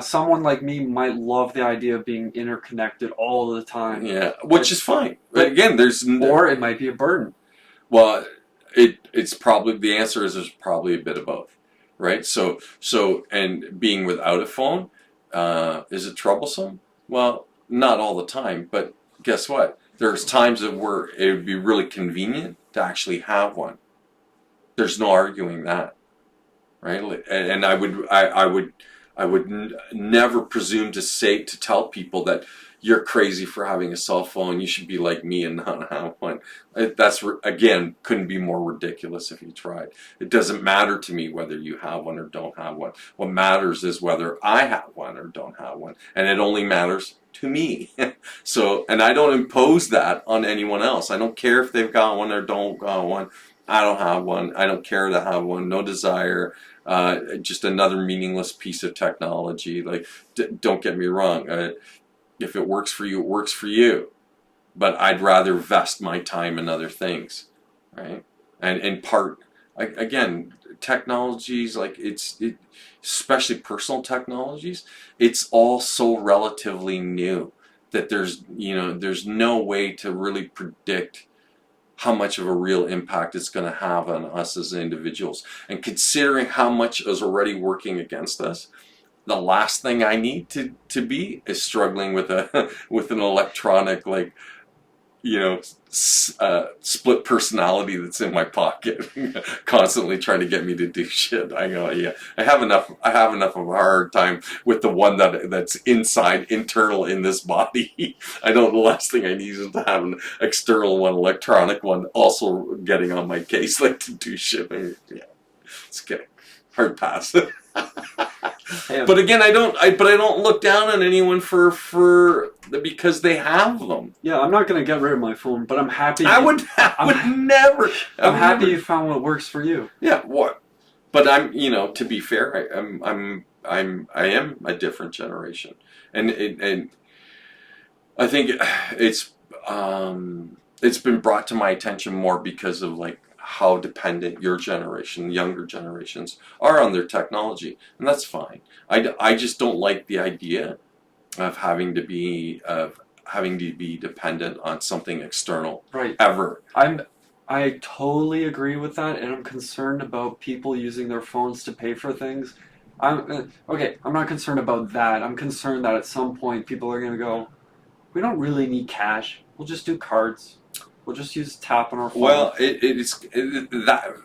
Someone like me might love the idea of being interconnected all the time. Yeah, which is fine. But again, or it might be a burden. Well, it's probably, the answer is there's probably a bit of both, right? So and being without a phone, is it troublesome? Well, not all the time, but guess what? There's times where it would be really convenient to actually have one. There's no arguing that, right? And I would never presume to tell people that you're crazy for having a cell phone. You should be like me and not have one. That's, again, couldn't be more ridiculous if you tried. It doesn't matter to me whether you have one or don't have one. What matters is whether I have one or don't have one, and it only matters to me. So, and I don't impose that on anyone else. I don't care if they've got one or don't got one. I don't have one. I don't care to have one. No desire. Just another meaningless piece of technology. Like, don't get me wrong. If it works for you, it works for you. But I'd rather vest my time in other things, right? And in part, again, technologies, especially personal technologies, it's all so relatively new that there's no way to really predict how much of a real impact it's going to have on us as individuals. And considering how much is already working against us, the last thing I need to be is struggling with with an electronic split personality that's in my pocket, constantly trying to get me to do shit. I go, yeah, I have enough of a hard time with the one that's internal in this body. I don't. The last thing I need is to have an external one, electronic one, also getting on my case, to do shit. Yeah, it's okay. Hard pass. But again, I don't look down on anyone because they have them. Yeah, I'm not gonna get rid of my phone, but I'm happy. I would never. I'm happy you found what works for you. Yeah, what? But to be fair, I am a different generation, and I think it's been brought to my attention more because of how dependent your generation, younger generations, are on their technology, and that's fine. I just don't like the idea of having to be dependent on something external. Right. Ever. I totally agree with that, and I'm concerned about people using their phones to pay for things. I'm not concerned about that. I'm concerned that at some point people are going to go, we don't really need cash. We'll just do cards. We'll just use tap on our phone. Well,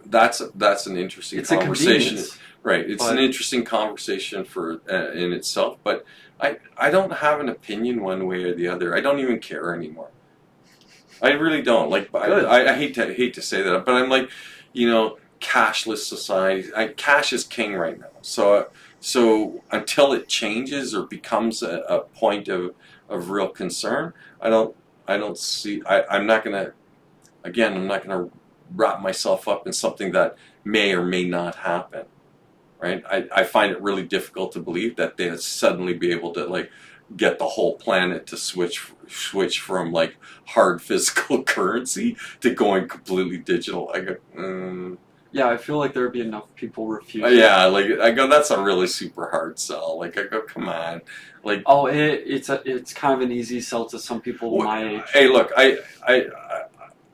that's an interesting conversation, right? It's an interesting conversation in itself, but I don't have an opinion one way or the other. I don't even care anymore. I really don't. I hate to say that, but I'm cashless society. Cash is king right now. So until it changes or becomes a point of real concern, I don't see. I'm not gonna wrap myself up in something that may or may not happen. Right? I find it really difficult to believe that they'd suddenly be able to get the whole planet to switch from hard physical currency to going completely digital. I go, Yeah, I feel like there would be enough people refusing. Yeah, I go, that's a really super hard sell. I go, come on, it's kind of an easy sell to some people my age. Hey, look,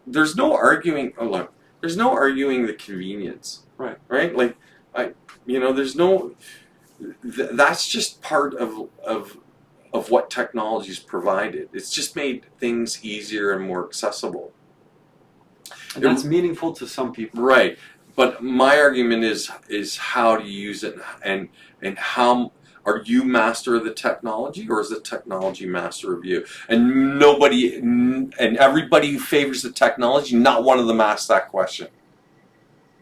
there's no arguing. Oh, look, there's no arguing the convenience. Right. Right. There's no. That's just part of what technology's provided. It's just made things easier and more accessible. And that's meaningful to some people. Right. But my argument is how to use it, and how are you master of the technology, or is the technology master of you? And everybody who favors the technology, not one of them asked that question.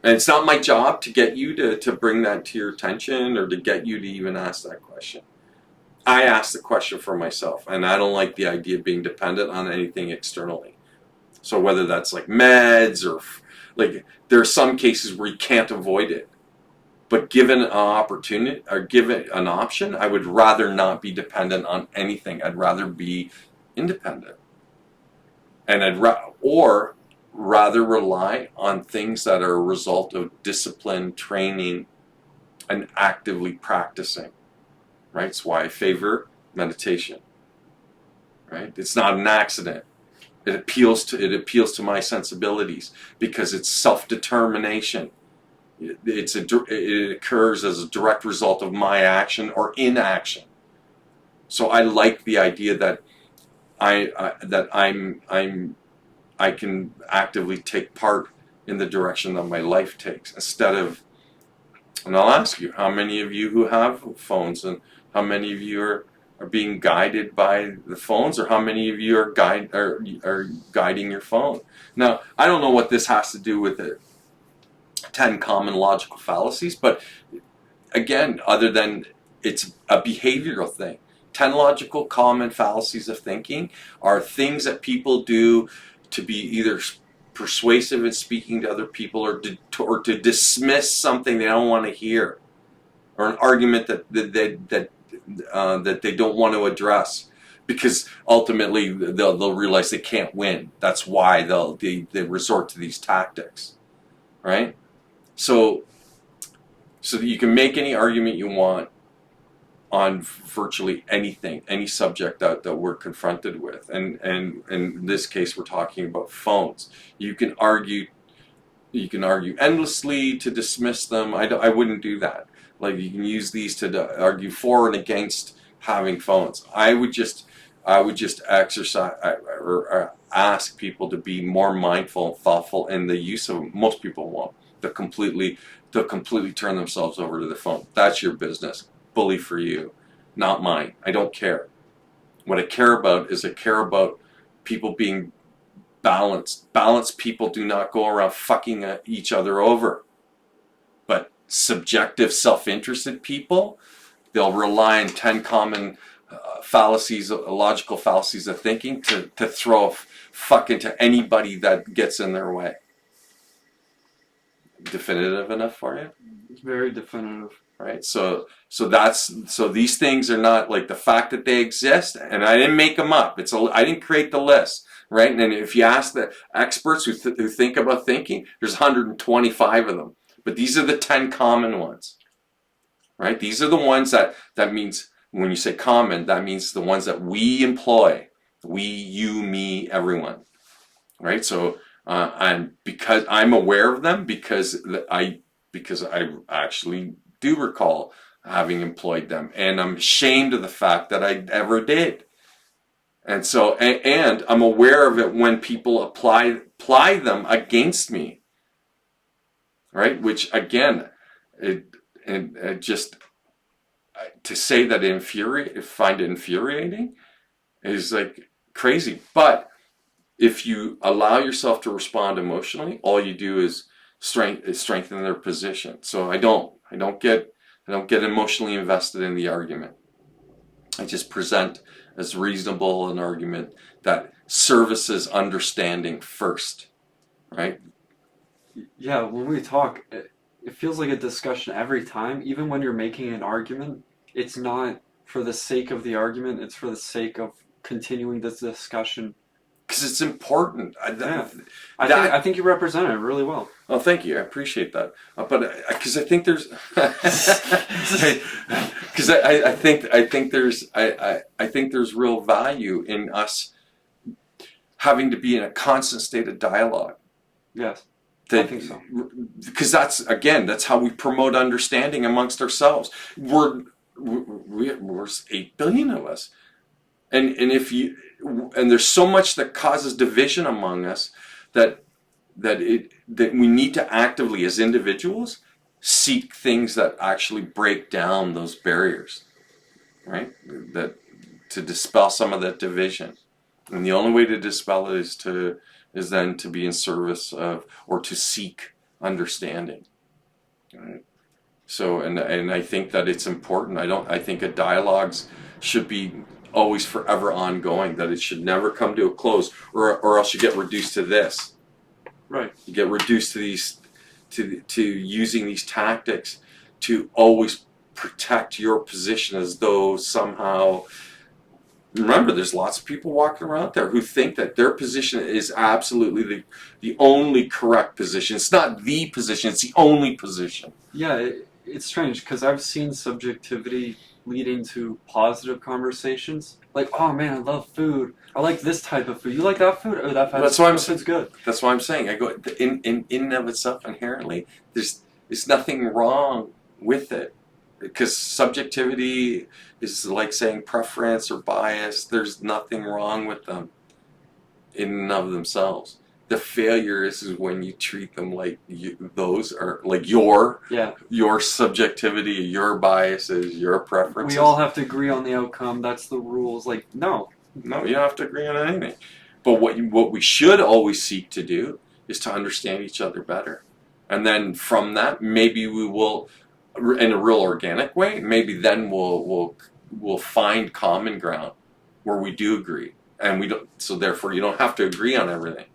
And it's not my job to get you to bring that to your attention, or to get you to even ask that question. I ask the question for myself, and I don't like the idea of being dependent on anything externally. So whether that's meds or there are some cases where you can't avoid it, but given an opportunity or given an option, I would rather not be dependent on anything. I'd rather be independent, and rather rely on things that are a result of discipline, training, and actively practicing. Right? It's why I favor meditation. Right? It's not an accident. It appeals to my sensibilities because it's self-determination. It occurs as a direct result of my action or inaction. So I like the idea that I can actively take part in the direction that my life takes, instead of. And I'll ask you, how many of you who have phones, and how many of you are being guided by the phones, or how many of you are guiding your phone? Now, I don't know what this has to do with the 10 common logical fallacies, but again, other than it's a behavioral thing. 10 logical common fallacies of thinking are things that people do to be either persuasive in speaking to other people, or to dismiss something they don't want to hear, or an argument that they don't want to address, because ultimately they'll realize they can't win. That's why they resort to these tactics, right? So so that you can make any argument you want on virtually anything, any subject that we're confronted with. And in this case, we're talking about phones. You can argue endlessly to dismiss them. I wouldn't do that. Like, you can use these to argue for and against having phones. I would just exercise or ask people to be more mindful and thoughtful in the use of them. Most people won't. They'll completely turn themselves over to the phone. That's your business. Bully for you, not mine. I don't care. What I care about is people being balanced. Balanced people do not go around fucking each other over. But subjective, self-interested people, they'll rely on 10 common fallacies, logical fallacies of thinking to throw a fuck into anybody that gets in their way. Definitive enough for you? It's very definitive. Right, so these things are not like the fact that they exist, and I didn't make them up. I didn't create the list, right? And if you ask the experts who think about thinking, there's 125 of them, but these are the 10 common ones, right? These are the ones that means when you say common, that means the ones that we employ, we, you, me, everyone, right? So and because I'm aware of them, because I actually do recall having employed them, and I'm ashamed of the fact that I ever did. And so, and I'm aware of it when people apply them against me, right? Which again, just to say that find it infuriating is like crazy. But if you allow yourself to respond emotionally, all you do is strengthen their position. So I don't get emotionally invested in the argument. I just present as reasonable an argument that services understanding first, right? Yeah, when we talk, it feels like a discussion every time. Even when you're making an argument, it's not for the sake of the argument, it's for the sake of continuing this discussion. Because it's important. I think you represent it really well. Oh, thank you. I appreciate that. But because I think there's, because I think there's real value in us having to be in a constant state of dialogue. Yes, I think so. Because that's how we promote understanding amongst ourselves. We're 8 billion of us, and there's so much that causes division among us that we need to actively, as individuals, seek things that actually break down those barriers, right? That to dispel some of that division, and the only way to dispel it is then to be in service of, or to seek understanding, right? So, and I think that it's important. I think a dialogues should be always forever ongoing, that it should never come to a close, or else you get reduced to this. Right. You get reduced to these, to using these tactics to always protect your position as though somehow. Remember, there's lots of people walking around there who think that their position is absolutely the only correct position. It's not the position, it's the only position. Yeah, it's strange because I've seen subjectivity leading to positive conversations. Like, oh man, I love food. I like this type of food. You like that food? Oh, That's why food's good. That's why I'm saying. I go in and of itself inherently. There's nothing wrong with it, because subjectivity is like saying preference or bias. There's nothing wrong with them in and of themselves. The failure is when you treat them like those are like your subjectivity, your biases, your preferences. We all have to agree on the outcome. That's the rules. Like, no, you don't have to agree on anything. But what we should always seek to do is to understand each other better, and then from that, maybe we will, in a real organic way, maybe then we'll find common ground where we do agree, and we don't. So therefore, you don't have to agree on everything.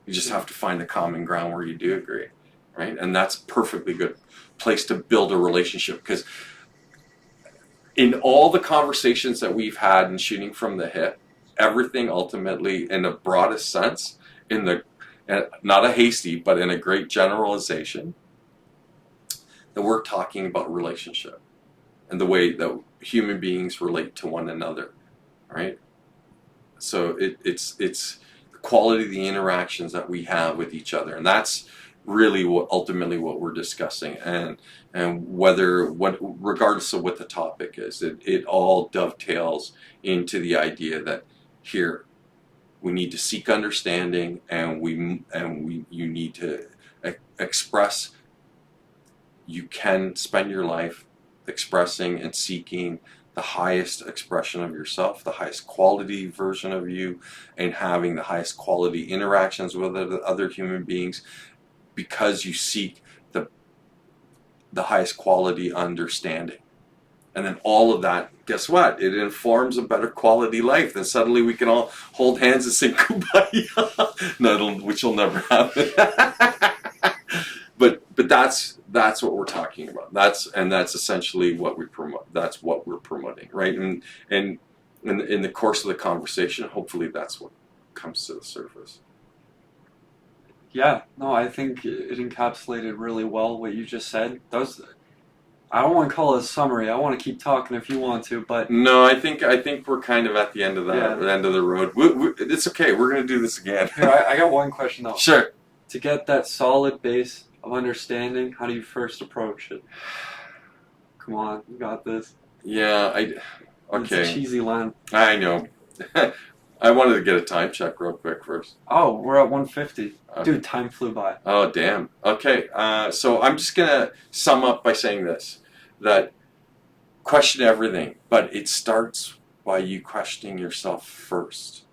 You just have to find a common ground where you do agree, right? And that's a perfectly good place to build a relationship, because in all the conversations that we've had in Shooting from the Hip, everything ultimately, in the broadest sense, not a hasty, but in a great generalization, that we're talking about relationship and the way that human beings relate to one another, right? So it's the quality of the interactions that we have with each other, and that's really what ultimately what we're discussing, and regardless of what the topic is, it all dovetails into the idea that here we need to seek understanding, and you need to express. You can spend your life expressing and seeking the highest expression of yourself, the highest quality version of you, and having the highest quality interactions with other human beings, because you seek the highest quality understanding. And then all of that, guess what? It informs a better quality life. Then suddenly we can all hold hands and say kumbaya, no, which will never happen. but that's what we're talking about. That's essentially what we promote. That's what we're promoting, right? And in the course of the conversation, hopefully that's what comes to the surface. Yeah, no, I think it encapsulated really well what you just said. I don't want to call it a summary. I want to keep talking if you want to, but no, I think we're kind of at the end of that, yeah. end of the road. It's okay. We're going to do this again. Here, I got one question though. Sure. To get that solid base of understanding, how do you first approach it? Come on, you got this. Yeah, It's okay. a cheesy line. I know. I wanted to get a time check real quick first. Oh, we're at 150. Okay. Dude, time flew by. Oh, damn. Okay, so I'm just going to sum up by saying this, that question everything, but it starts by you questioning yourself first,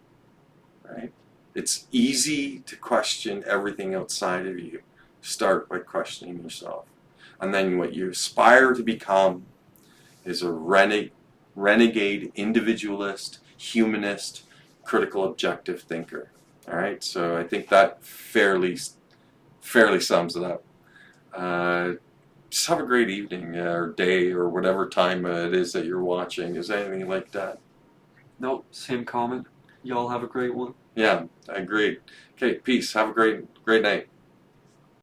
right? It's easy to question everything outside of you. Start by questioning yourself. And then what you aspire to become is a renegade individualist, humanist, critical objective thinker. All right, so I think that fairly sums it up. Just have a great evening or day or whatever time it is that you're watching. Is anything like that? Nope, same comment. Y'all have a great one. Yeah, I agree. Okay, peace. Have a great night.